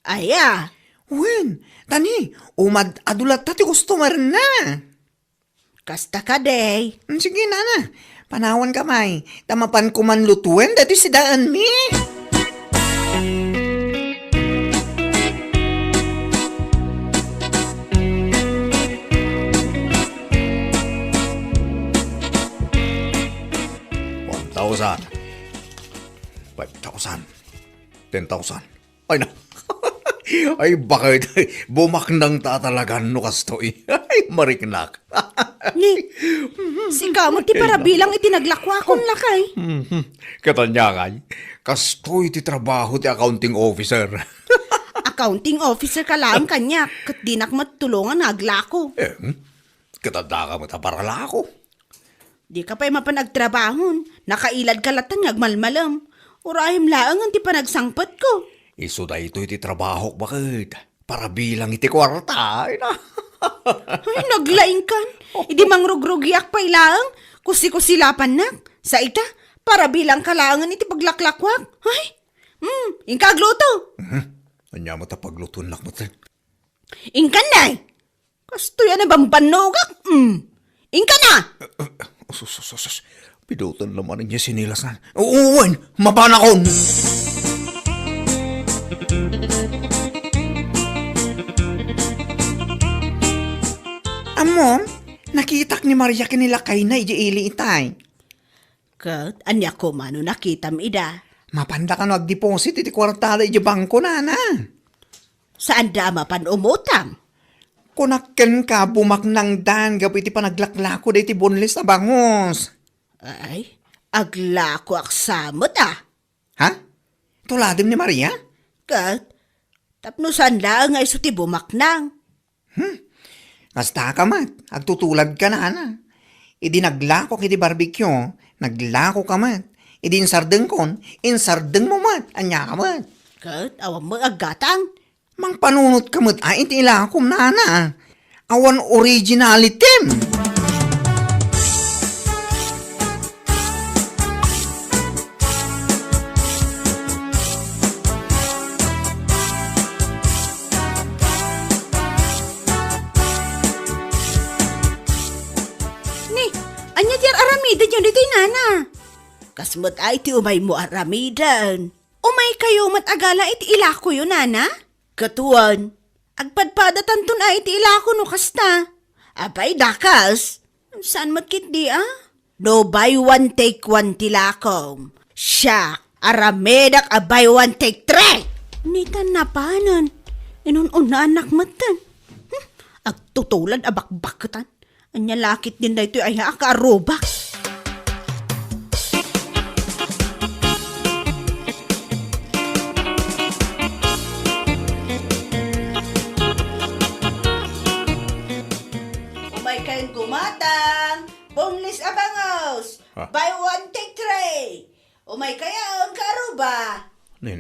Aya. Wen, tani, umad adulat ti customer na. Kasta ka day. Sige nana, panawan kamay. Tamapan ko man lutuin dati si daan mi. $1,000, $5,000, $10,000. Ay na. Ay bakit bumaknang tatalagan no kastoy. Ay mariknak. Ni, si kamot ti para bilang itinaglakwa kon lakay. Katanya kay, kastoy ti trabaho ti accounting officer. Accounting officer ka lang kanya, kat dinak matulungan naglako. Katanda ka mataparala ako. Di ka pa'y mapanagtrabahon, nakailad ka latan ngagmalmalam. Urayim laang ang ti panagsangpat ko. Iso da ito iti trabaho bakit? Para bilang iti kwarta. Ay na. Ay, naglaing kan. Idi mangrugrugiak pa ilaang. Kusi-kusilapan nak. Sa ita, para bilang kalaangan iti paglaklakwak. Ay, ingkagluto. Anya mo ta pagluton nak mo. Ingkan na. Kasto yan na bambanogak. Ingkan na. Sus. Pidutan naman niya sinilasan. Uwan, mapanakon. Amo, nakitak ni Maria kinilakay na ijiili itay. Kat, anya ko mano nakitam ida. Mapanda ka nag-deposit iti kwartada iti bangko na. Saan da mapan umutang? Kunakken ka bumaknang dan gabi iti panaglaklako da iti boneless na bangos. Ay, aglako aksamot ah. Ha? Tuladim ni Maria? Kat, tapnusan lang nga iso ti bumaknang. Kasta ka mat, agtutulad ka na ana. Idi naglako kiti barbecue, naglako ka mat. Idi insardeng kon, insardeng mo mat, anya ka mat. Kat, awam mo agatang. Mang panunot ka mat, ay iti ilakom na ana. Awan originalitim. Ni, anya diar aramida dyan dito'y nana. Kasmot ay ti umay mo aramidan. Umay kayo matagala iti ilako yun, nana? Katuan, agpadpadatan tun ay iti ilako no kasta. Abay, dakas. Saan matkit di ah? No buy one take one tilakom. Siya, aramedak a buy one take three. Nitan na panan. Inun-una anak matan. Agtutulad abakbakutan. Anya lakit din na ito ay akaarobak. Umay kayong gumatang. Boneless abangos. Ha? Buy one, take three. Umay kayong karuba. Ne.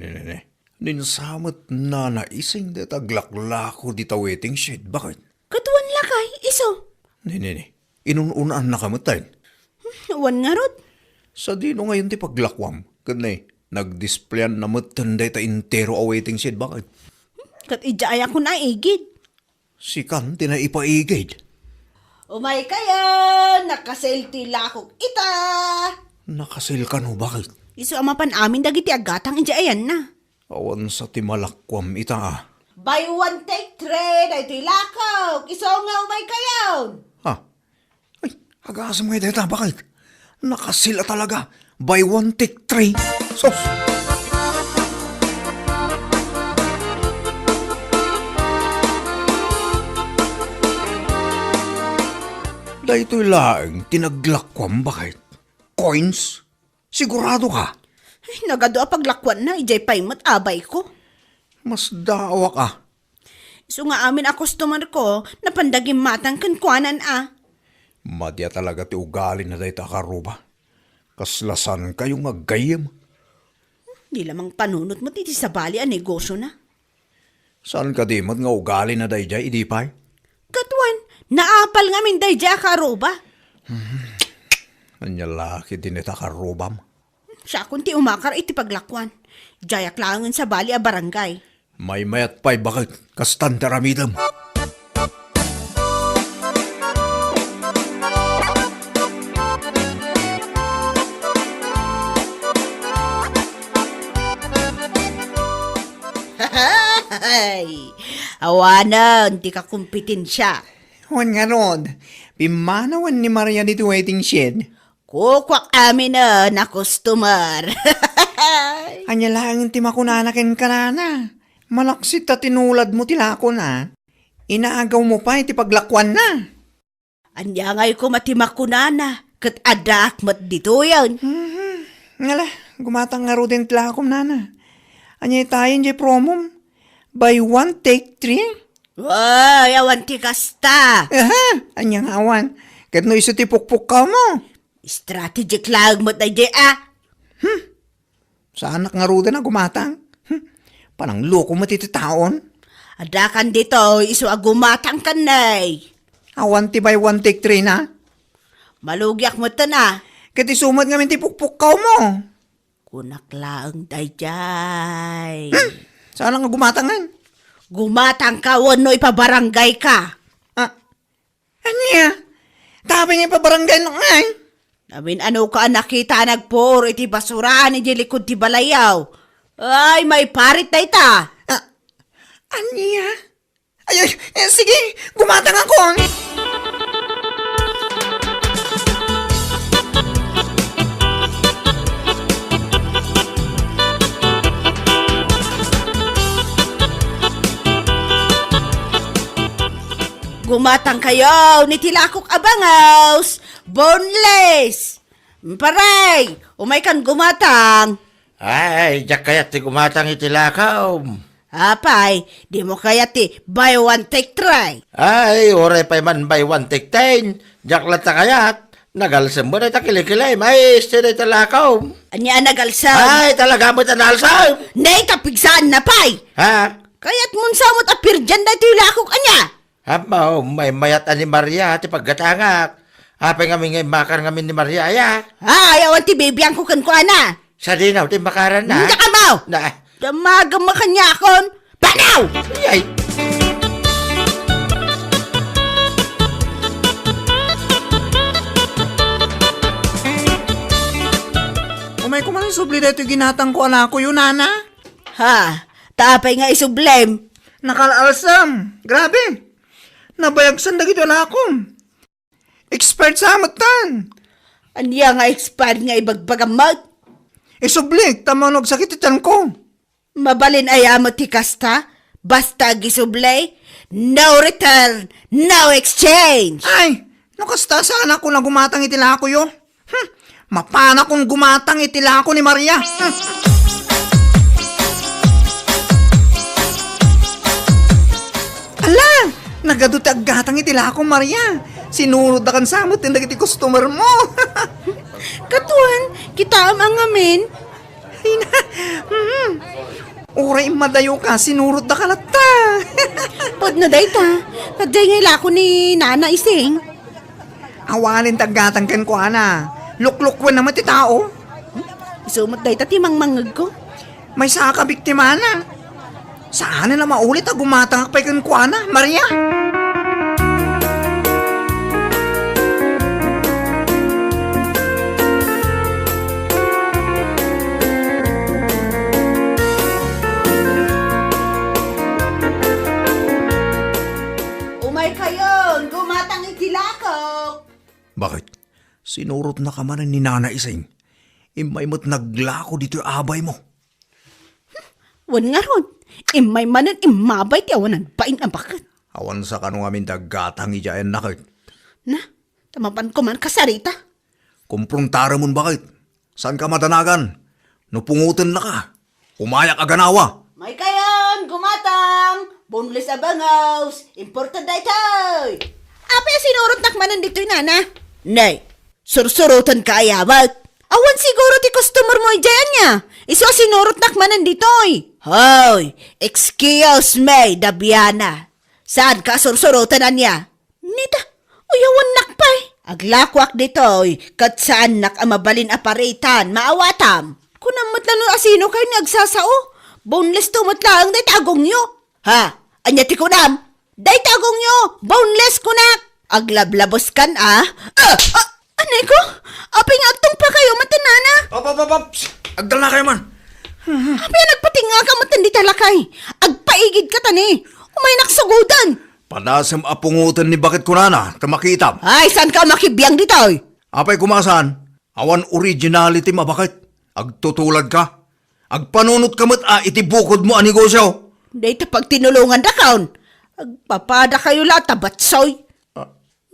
Ninsamot na naising da taglaklako di ta waiting shed. Bakit? Katuan lakay, iso. Ne. Inununaan na kamatayin. Wan nga rod. Sa dino ngayon ti paglakwam. Kanay, nagdisplayan na matanday ta intero a waiting shed. Bakit? Kat ijaya ko na igid. Si Kante na ipaigid. Umay kayo, nakaselti lakok ita. Nakasil ka no, bakit? Iso amapan amin dagiti agatang ijayan na. Awan sa timalakwam ita ah. Buy one, take three, na ito'y lakok. Iso nga umay kayo. Ha? Ay, agasam nga ita, bakit? Nakasila talaga. Buy one, take three. Sos! Dahito'y laeng tinaglakwam, bakit? Coins? Sigurado ka? Ay, nagado paglakwan na, ijay pa'y abay ko. Mas dawa ka. Iso nga amin a customer ko, napandagim matang kankwanan ah. Madya talaga ti ugali na dahi takaruba. Kaslasan kayong agayam. Di lamang panunot mo titi sa bali a negosyo na. Saan ka di nga ugali na dahi jay, idipay? Katuan, naapal nga min day dya karoba. Anya laki din ita karubam. Siya kunti umakar iti paglakwan. Jayak langan sa bali a barangay. May mayat pa'y bakit? Kastan taramidam. Ay, awanan, di ka kumpetensya. Wan nga rod, pimanawan ni Maria dito waiting shed. Kukwak amin na customer. Anya lang ti makunanakin ka na. Malaksit ta tinulad mo tilako na. Inaagaw mo pa iti paglakwan na. Anya ngay ko matimakunana, kat adak mat dito yan. Ngala, gumatang nga ro din tilakom nana. Anya tayo di promom. Buy one, take three. Ay, awan ti kasta. Aha, anya nga awan. Kat no iso ti pukpuk ka mo. Strategic lang mat na di ah. Sa anak nga ro din na gumatang. Panang loko mo tititaon. Adakan dito, iso agumatang kanay. Awan ti buy one, take three na. Malugyak mo ta na. Kat isumat nga min ti pukpuk ka mo. Kunak lang dayjay. Saan nga gumatangan? Gumatang ka, wano ipabarangay ka. Anya? Tabi nga pabarangay na ngay. Namin ano ka nakita nagpuro iti basurahan iti likod ti balayaw. Ay, may parit na ita. Anya? Ay, sige, gumatang ako. Gumatang kayo ni Tilakok Abangaws, boneless. Paray, umay kan gumatang. Ay, jak kaya ti gumatang itilakaw. Apay, di mo kaya ti buy one take try. Ay, oray pa man by one take 10. Jak lata kayat. Nagalsam mo na takilikilay, may sila itilakaw. Anya nagalsam. Ay, talaga mo tanalsam. Nay, kapigsaan na pay. Ha? Kaya't mun samot apir dyan na Tilakok anya. Hapaw, may mayat ni Maria ti paggatangak. Hapay ngami ngay makar ngami ni Maria, ya. Ayawan ti baby ang kukan ko ana. Sa dinaw ti makaran na. Hindi ka mau. Na, Damagam makanyakon. Banaw! ay. Umay ko man yung subli dito ginatang ko anak ko yun, nana. Ha, tapay nga isublem. Nakalalsam. Grabe. Nabayagsan na gito ko. Expert sa amatan. Anya nga expired nga ibagbagamot. Isubli, tamanog sakit itan ko. Mabalin ayamo ti kasta. Basta gisublay. No return, no exchange. Ay, nakasta sana ko na gumatang itila ko yun. Mapana kung gumatang itila ko ni Maria. Ala, nagadutag gatang itila ko Maria. Sinunod na kan samot yung nagiti customer mo. Katuan, kita ang amin. Uray madayo ka, sinurot na kalata. Pod na day ta. Kaday nga ilako ni Nana Ising. Awalin tagatang ken ko ana. Luklukwan naman ti tao. Isumot day ta timang mangag ko. May saka biktima na. Saan na maulit a gumatang akpay ken ko ana, Maria? Umay kayon, gumatang itilakok. Bakit? Sinurot na ka man ni Nana Ising. Imay mo't naglako dito yung abay mo. Wan nga ron. Imay manan imabay ti awanan pain ang bakit. Awan sa kanong amin dagatang ijayan nakit. Na, tamapan ko man kasarita. Kumprontara mon bakit? Saan ka matanagan? Nupungutan na ka. Umayak ka ganawa. May kayon, gumatang. Boneless Abangaws. Important day tayo. Apa sinurot nakmanan dito'y nana? Nay, sursurutan ka ayabat. Awan siguro ti customer mo ijayan niya. Iso sinurot nakmanan dito'y. Hoy, excuse me, Dabiana. Saan ka sursurutan na niya? Nita, uyawan nakpay. Aglakwak dito'y, kat saan nak amabalin aparitan, maawatam. Kunamot lalo asino kayo nagsasao. Boneless tumatlaang day tagong nyo. Ha? Anya ti kunam? Day tagong nyo, boneless kunak. Aglablabos kan anay ko? Aping agtong pa kayo matanana. Agdal na kayo man. Aping nagpatinga ka matan di talakay. Agpaigid ka tani. Umay naksugudan. Padasam apungutan ni bakit kunana, tamakitam. Ay, saan ka makibiyang ditoy? Apay kumasan, awan originality mabakit. Agtutulad ka. Agpanunot kamot itibukod mo ang negosyo. Dito pag tinulungan da kaon. Agpapada kayo la tabatsoy.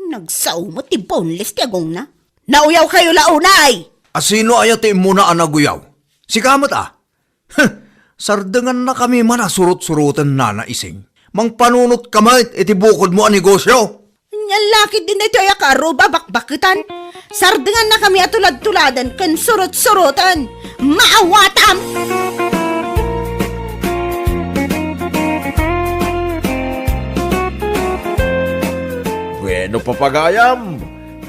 Nagsaw mo ti boneless ti agong na. Nauyaw kayo launay. Asino ayati mo na anaguyaw? Si kamot Sardangan na kami man surut-surutan Nana Ising. Mang panunot kamay itibukod mo ang negosyo. Nyalakit din na ito ay akaruba bakbakitan. Sardangan na kami atulad-tuladan kan surut-surutan. Maawatam! Bueno papagayam,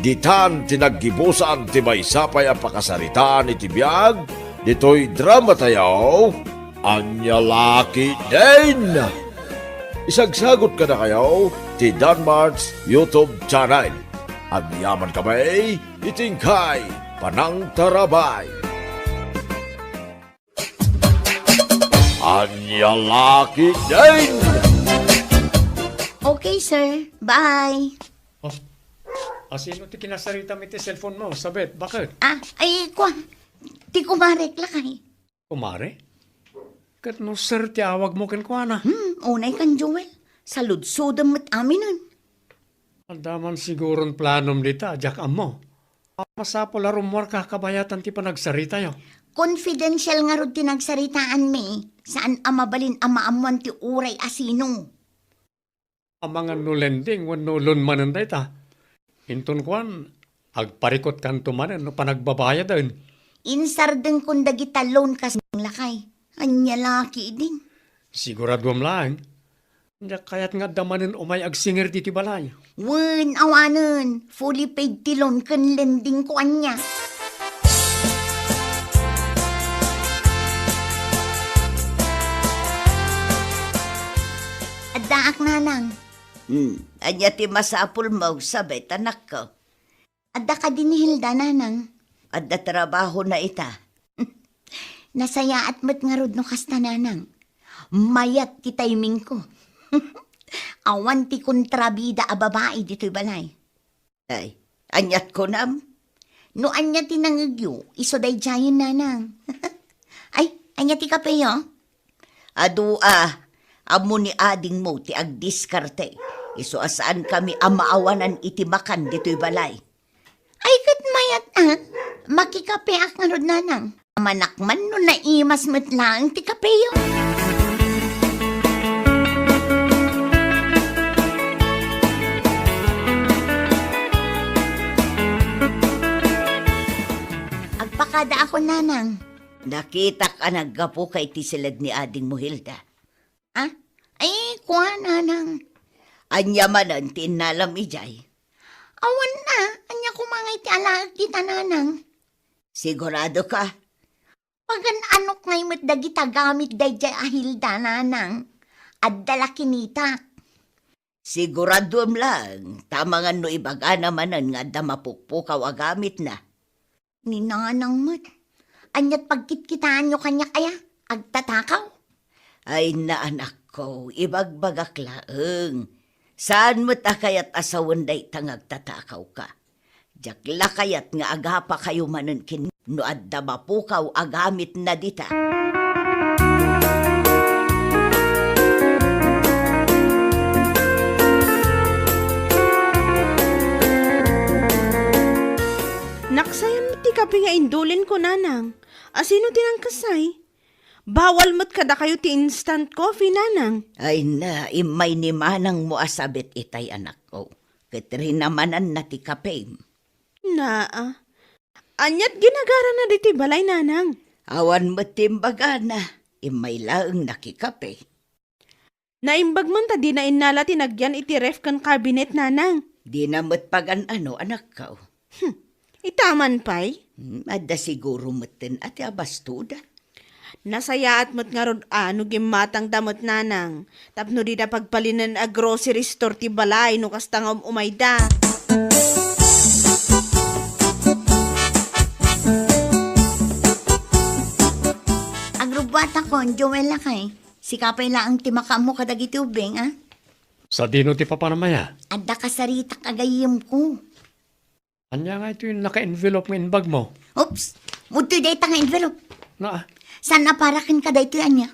ditan tinaggibusan ti may sapay ang pakasaritaan iti biyag, dito'y drama tayaw, anya laki din. Isagsagot ka na kayo ti Danmar's YouTube channel. Agyaman kami, itingkay, panang tarabay. Anya laki din. Okay, sir. Bye. Sino ti kinasarita mi ti cellphone mo? Sabet, bakit? Ay, Ti kumarek lakay. Kumare? Kat no sir ti awag mo ken kuana. Unay kan Joel. Saludsudam met aminan. Andaman siguron planom dita, jak amo. Masapol arumwar ka kabayatan ti panagsarita yo. Confidential nga rod tinagsaritaan mi, saan amabalin amaamuan ti uray asino. Amangan nulending, wan nulun manan dayta. Intun kwan, agparikot kanto manan no panagbabayad din. Insarden kung dagita loan kas ng lakay. Anya laki din. Siguraduam lang. Nya kayat nga damanin umay agsinger diti balay. Wen awanen, fully paid ti loan kan lending ko anya. Adaak nanang, Anya ti masapul mo, sabay tanak ko. adda ka din ni Hilda nanang. Adda trabaho na ita. Nasaya at mat nga rod no kasta nanang. Mayat ti timing ko. Awan ti kontrabida a babae dito'y balay. Ay, anyat ko nam. No anya ti nangagyo, iso day jayan nanang. Ay, anya ti kapeyo? Adua, amo ni ading mo ti agdiskarte. Iso asaan kami amaawanan iti makan dito'y balay. Ay, kat mayat makikapeak nga rod nanang. Manakman no naimas met lang ti kapeyo. Agpakada ako nanang. Nakita ka naggapo kay ti silad ni ading mo, Hilda. Ah? Ay, kuha nanang. Anya manan ti inalam ijay. Awan na, anya kumangay ti alaag ti tananang. Sigurado ka? Pagan anok ngay met dagita gamit dayjay ahilda nanang. Addala kinita. Siguraduam lang. Tamangan no ibaga namanan nga da mapukpukaw agamit na. Ni nanang met. Anyat pagkitkitaan nyo kanya kaya, agtatakaw. Ay na anak ko, ibagbagak laeng. Saan mo ta kayat asawan day tangag tatakaw ka? Jakla kayat nga agapa kayo manon kin no adda mapukaw agamit na dita. Naksayan mo ti kape nga indulin ko nanang. Asino tinangkasay? Bawal mo't kada kayo ti instant coffee nanang. Ay na, imay ni manang mo asabit itay anak ko. Katrin namanan na ti kape. Naa. Anyat ginagara na diti balay nanang. Awan mo timbaga na, imay laeng nakikape. Naimbag man ta di na inala tinagyan iti ref kan cabinet nanang. Di na mo't pagan ano anak ko. Itaman pay. Adda siguro mo't at abastuda. Nasaya at mo't nga rod ano gimatang damot nanang. Tapno di na pagpalinan a grocery store ti balay no kastang umayda. Agrubwat ako, Joel na kay. Sikapay lang ti makamo kadagiti ubeng, ah? Sa dino ti papanamaya. Adda kasarita kagayim ko. Anya nga ito yung naka-envelope ng bag mo. Oops! Mutoy day nga envelope. Na, Saan naparakin ka day anya?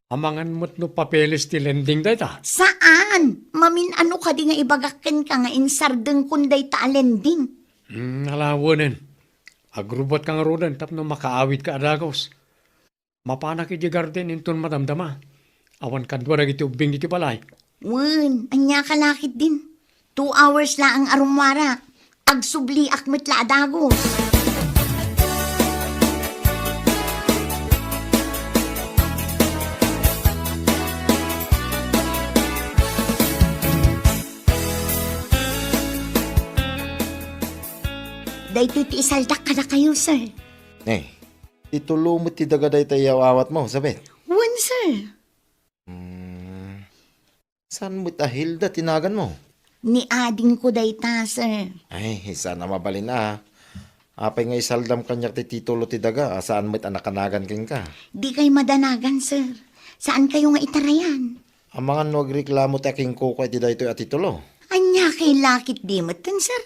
amangan mo't no papeles ti lending dayta. Saan? Mamin ano ka di nga ibagakin ka nga insardeng kunday ta alending. Nalawanin. Agrubot ka nga rodan tapno makaawit ka adagos. Mapanak iti garden inton madamdama. Awan kadwa iti ubing iti balay. Wen, anya kalakit din. 2 hours lang ang arumwara. Agsubli akmet la adagos. Dahito ti isaldak ka na kayo, sir. Itulo mo ti dagaday tayo awat mo, sabit. Wen, sir. Saan mo ta Hilda tinagan mo? Ni ading ko dayta, sir. Ay, sana mabalin na. Apay nga isaldam kanyak ti titulo ti daga, saan mo't anakanagan king ka. Di kay madanagan, sir. Saan kayo nga itarayan? Ang mga nagreklamo ti aking kuko ti dayto at titulo. Anya kay lakit di matan, sir.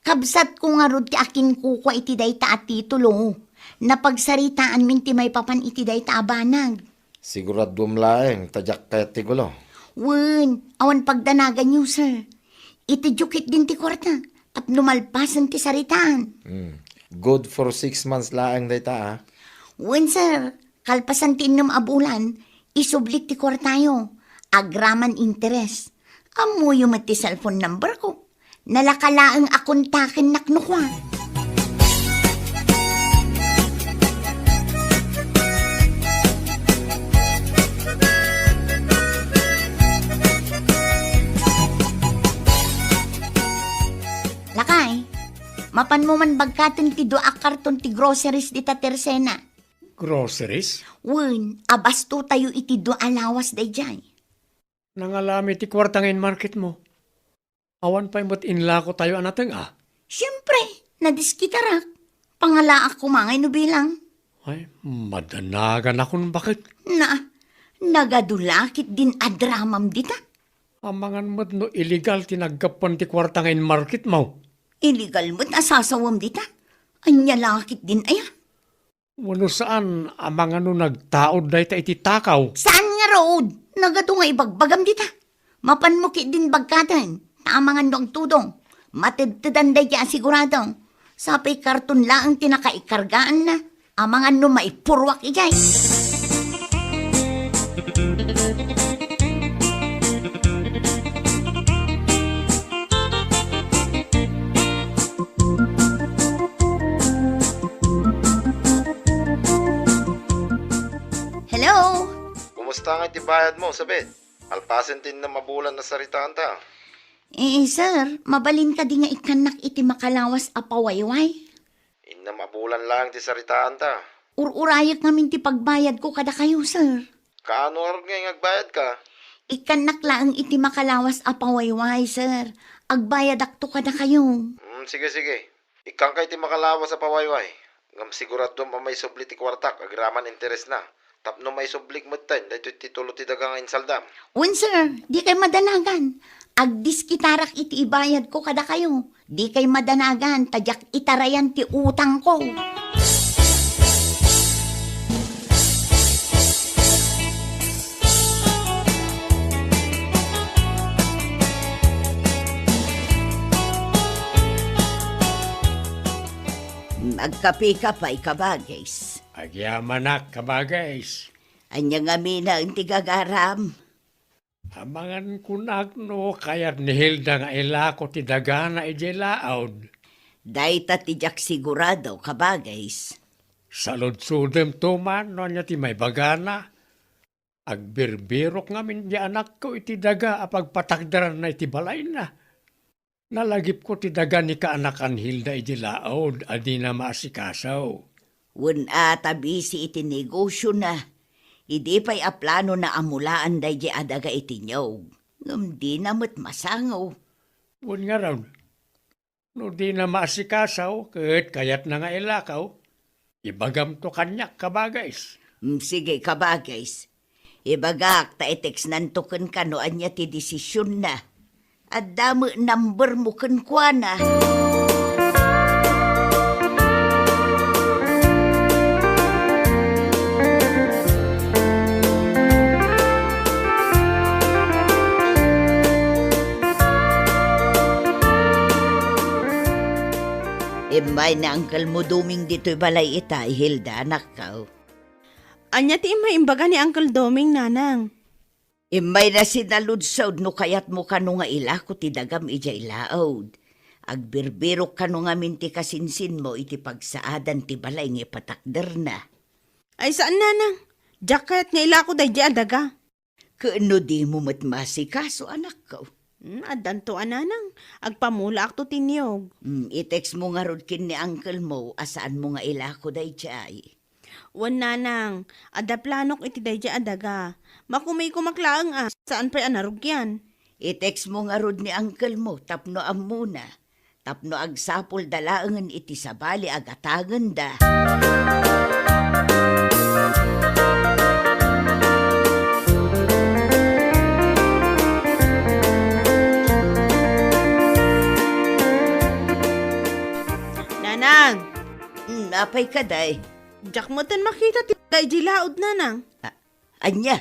Kabsat ko nga rod ti akin kukwa iti dayta at titulo. Napagsaritaan min ti may papan iti dayta abanag. Siguradum laeng, tajak kayat ti gulo. Wen, awan pagdanagan niyo, sir. Itijukit din ti kwarta. Tapno malpasan ti saritaan. Good for 6 months laang dayta ah. Wen sir, kalpasan ti innom abulan, isublik ti kwartayo. Agraman interes. Amuyo mat ti cellphone number ko. Nalakalaang akontakin naknukwa. Lakay, mapan mo man bagkaton ti doa karton ti groceries di ta tersena. Groceries? Wen, abasto tayo iti doa lawas day jay. Nangalami ti kwartangin market mo. Awan pa imot inlako tayo anateng Siyempre, nadiskitarak. Pangala ako mangay no bilang. Ay, madanagan akong bakit. Nagadulakit din adramam dita. Amangan mo't no illegal tinaggapan ti kwartangin market mo. Illegal mo't asasawam dita. Anya lakit din aya. Wano saan amangan no nagtaod dahi ta iti takaw. Saan nga road? Nagado nga ibagbagam dita. Mapanmukit din bagkatan. Taamangan do ang tudong. Matidtidan day ya sigurado. Sapay karton laang tinakaikargaan na. Amangan no maipurwak ijay. Hello? Kumusta nga itibayad mo, sabit? Alpasin din na mabulan na saritaan ta. Sir, mabalin ka di nga ikanak iti makalawas apawayway. Inna mabulan lang ti saritaan ta. Ururayak ngamin ti pagbayad ko kada kayo, sir. Kaano nga nga agbayad ka? Ikanak lang iti makalawas apawayway, sir. Agbayad akto kada kayo. Sige. Ikang kay ti makalawas sa pawayway. Ngam sigurado may subli ti kwartak, agraman interes na. Tapno may sublik mo ten, dahito titulo ti dagang insaldam. Wen, sir, di kay madanagan. Agdiskitarak iti ibayad ko kada kayo. Di kay madanagan, tadyak itarayan ti utang ko. Magkape ka pa'y kabagays. Agyamanak kabagays. Anya nga mina ang tigagaram. Amangan kunak no kayat ni Hilda nga ilako ti dagana ije laod. Dahita tijak sigurado kabagays. Saludsudem tuman no nya ti may bagana. Agbirbirok ngamin di anak ko iti daga apagpatakdaran na iti balay na. Nalagip ko ti daga ni kaanakan Hilda ije laod adi na maasikasaw. Wen tabisi iti negosyo na. Idi pa'y aplano na amulaan day di adaga iti nyog. Ngam di namot masangaw. Wen nga raw. No di na maasikasaw ket kayat na nga ilakaw. Ibagam to kanyak kabagays. Sige kabagays. Ibagak ta itex nantuken ka no anya ti desisyon na. At damo number mo kenkwa na. Imay na angkal mo duming dito'y balay itay, Hilda, anak ka. Anya ti imay imbaga ni Uncle Doming, nanang. Imay na sinaludsod no kayat mo kano nga ilako ti dagam ijay laod. Agbirbirok kano nga minti kasinsin mo iti pagsaadan ti balay nga patakder na. Ay saan, nanang? Jacket nga ilako day di adaga. Kaano di mo matmasikaso, anak ka. Adan to ananang. Agpamula akto tinyog. I-text mo nga rod kin ni uncle mo asaan mo nga ilako day jay. Wan nanang, ada planok iti day di adaga. Makumay kumaklaang saan pa'y anarugyan? I-text mo nga rod ni uncle mo tapno am muna. Tapno agsapol dalaangan iti sabali agatagan da. Nanang, Napay ka day. jak mo tan makita ti day di laod, nanang. Anya?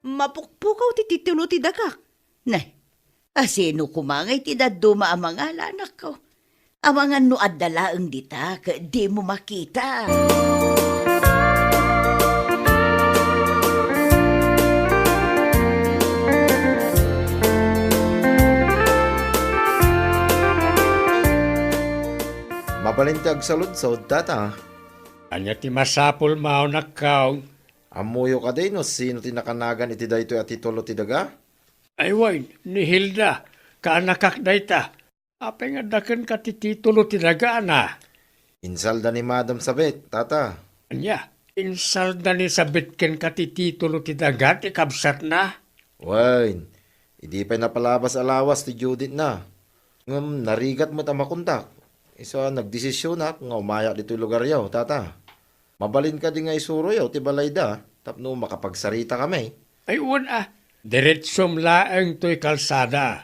Mapukpukaw ti titulo ti dagak. Nay, Asino kumangay ti daduma ang mga anak ko. Amangan no adalaang dita, di mo makita. Mabalintag sa ludsod, tata. Anya ti masapul mao nakaw. Amuyo ka din, no? Sino tinakanagan iti daytoy at titulo ti daga? Ay way, ni Hilda, kaanakak dayta. Apay nga daken ka ti titulo ti daga na. Insalda ni Madam Sabet, tata. Anya, insalda ni sabitken ka ti titulo ti daga ti kabsat na. Wain, hindi pa napalabas alawas ti Judith na. Ngam, narigat mo tamakuntak. Isa nagdesisyon na nga umayak dito lugar yaw, tata. Mabalin ka din nga isuro yaw, ti balayda. Tapno makapagsarita kami. Ay una, diretsom laeng to'y kalsada.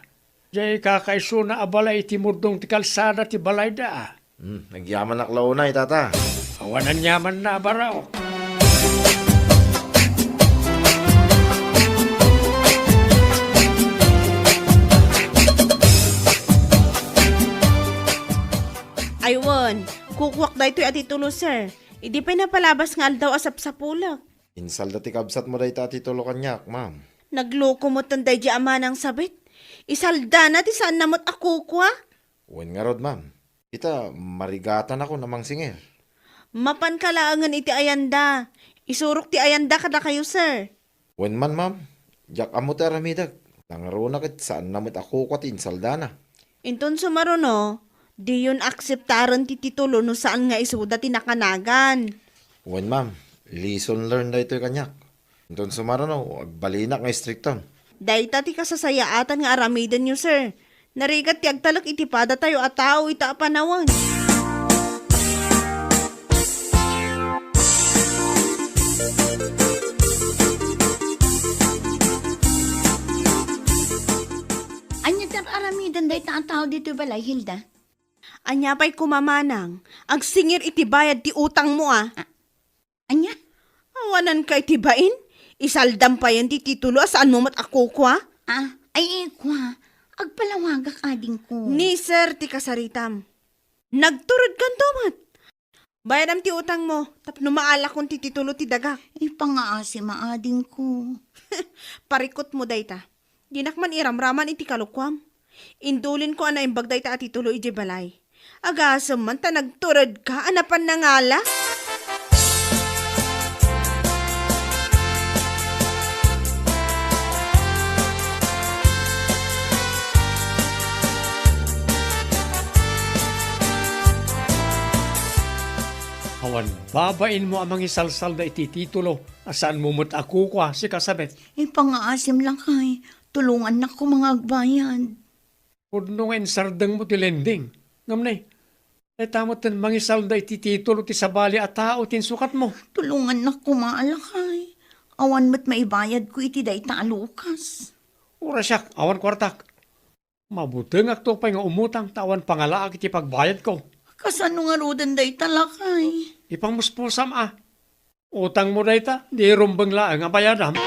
Jay kakaiso na abalay ti murdong ti kalsada ti balayda. Nagyaman na klaunay, tata. Awanan yaman na baraw. Aywan, kukwak da ito'y atitulo, sir. Hindi pa napalabas nga aldaw asap sa pulak. Insalda ti kabsat mo day tati tulo kanyak, ma'am. Nagloko mo tanday di ama ng sabit. Isalda na ti saan namot ako kwa. Wen nga rod, ma'am. Kita, marigatan ako namang singir. Mapan kalaangan iti ayanda. Isurok ti ayanda kada kayo, sir. Wen man, ma'am. Jak amo ti aramidag. Nangaro na kit saan namit ako kwa ti insalda na. Inton sumaruno, di yun akseptaran ti titulo no saan nga isuda ti nakanagan. Wen, ma'am. Lesson learned na ito'y kanyak. Doon sumara no, agbalinak nga stricton. Dahil ti kasasayaatan nga aramidan nyo, sir. Narigat ti agtalak itipada tayo at tao ita panawan. Anya tar aramidan day ta ang tao dito balay, Hilda? Anya pa'y kumamanang. Ang singir itibayad ti utang mo Anya? Awanan ka itibain? Isaldam pa yan ti titulo saan mo mat ako kwa? Ay ikwa. Agpalawagak ading ko. Ni sir ti kasaritam. Nagturod kan tomat. Bayadam ti utang mo. Tapno maala kong ti titulo ti daga. Pangaasi maading ko. Parikot mo dayta. Dinakman iramraman iti kalukwam. Indulin ko ana imbag dayta at titulo iti balay. Agasam man ta nagturod ka anapan na ngala. Awan, babain mo amang isalsal da iti titulo. Asaan mo mo't ako kwa si kasabet. Pangaasim lang kay. Tulungan na ko mga agbayan. Pudno nga insardang mo ti lending. Ngamnay, tamot tan mangisal da iti titulo ti sabali at tao tin sukat mo. Tulungan na ko maalakay. Awan mo't maibayad ko iti day talukas. Ura siyak, awan kwartak. Mabuteng akto pa nga umutang tawan pangalaak iti pagbayad ko. Kasano nga rodan day talakay. Ipangmuspusam Utang mo dayta, di rumbang laang ang bayadam.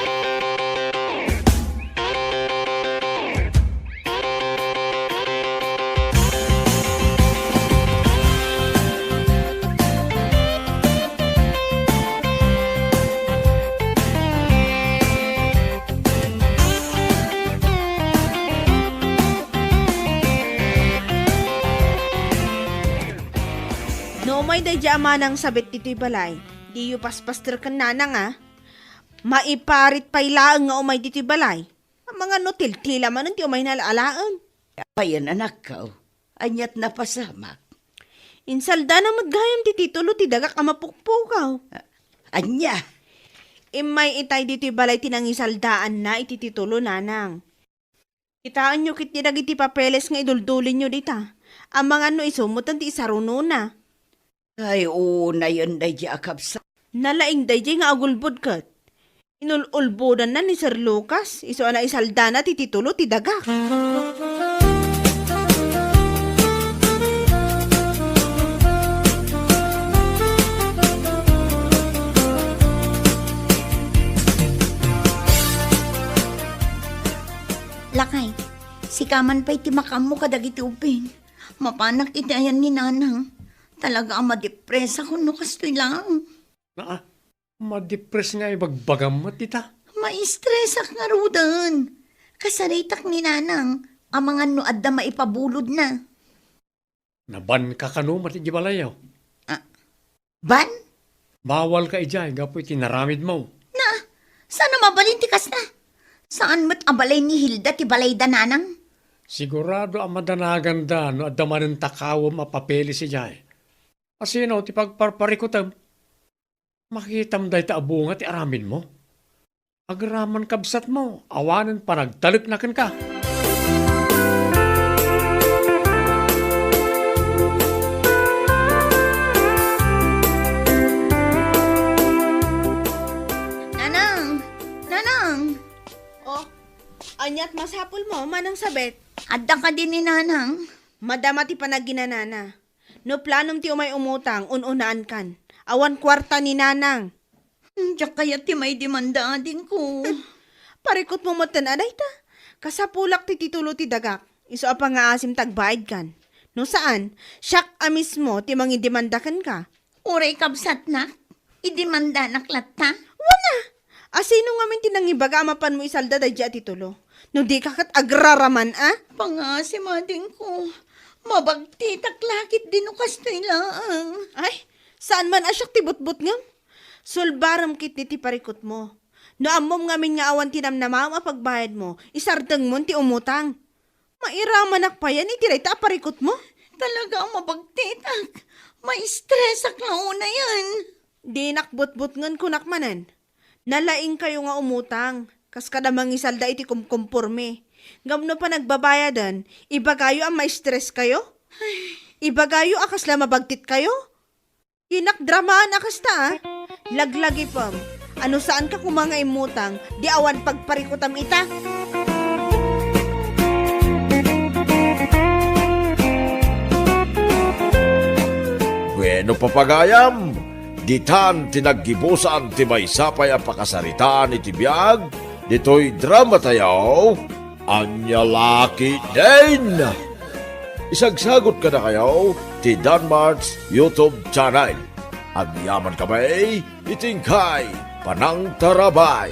No may dadya manang sabit dito'y balay. Di yu paspaster kan nanang Maiparit pa'y laang nga umay dito'y balay. Ang mga notil-tila man ti umay nalaalaan. Payan anak ko, anyat na pasamak. Insalda na maggayam ti titulo ti dagak amapukpukaw. Anya, Imay itay dito'y balay tinangisaldaan na iti titulo nanang. Itaan nyo kit nirag iti papeles nga iduldulin nyo dita. Ang mga no isumutan ti isaruno na. ay una yun day di akapsa. Nalaing dayjay nga agulbod kat. Inululbodan na ni Sir Lucas. Iso na isalda na ti titulo ti dagak. Lakay, Sikaman pa'y timakam mo kadagiti upin. Mapanak iti ayan ni nanang. Talaga ang madepresa ko no kastoy lang. Na, ma-depress nga ibagbagam mo, tita. Maistresak nga rudan. Kasaritak ni nanang. Ang mga nuad na maipabulod na. Naban ka kanumat iti balayaw. Ban? Bawal ka ijay, gapo iti naramid mo. Sana mabalintikas na. Saan mo't abalay ni Hilda ti balay da nanang? Sigurado ang madanagan da no adama ng takawam mapapeli si jay. Asino ti pagparparikutam. Makitam day ta abunga ti aramin mo. Agraman kabsat mo, awanan pa nagtalik na ka. Nanang! Nanang! Oh, anyat masapul mo, manang sabet. Adda ka din ni nanang. Madama ti panaginanana. No planong ti umay umutang, ununaan kan. Awan kwarta ni nanang. Diyak kaya ti may demanda din ko. Parikot mo matan aday ta. Kasapulak ti titulo ti dagak. Iso apa nga asim tagbayad kan. No saan? Siyak amis mo ti mangidemandakan ka. Uray kabsat na. Idemanda naklat ta. Asino nga min tinangibaga amapan mo isalda day di titulo. No di kakat agraraman Pangasim ading ko. Mabagti taklakit din o kastoy lang. Ay, saan man asyak ti butbut ngam? Sulbaram kit ti parikot mo. No amom ngamin nga awan tinamnamama pagbayad mo, isardeng mo ti umutang. Mairaman akpayan itiray ta parikot mo. Talaga ang mabagtitak. May stress ak launa yan. Di nakbutbut ngan kunakmanan. Nalaing kayo nga umutang. Kas kada mangisalda iti kumkumpurme. Ngam no pa nagbabayadan, ibagayo ang may stress kayo? Ibagayo akas la mabagtit kayo? Inakdramaan akas ta Laglagi pam. Ano saan ka kumanga imutang, di awan pagparikutam ita? Bueno papagayam, ditan tinaggibusan ti may sapay ang pakasaritaan iti biyag, dito'y drama tayaw, Anyalaki din! Isagsagot ka na kayo ti Danmar's YouTube channel. Ang yaman kamay, itingkay, panang tarabay.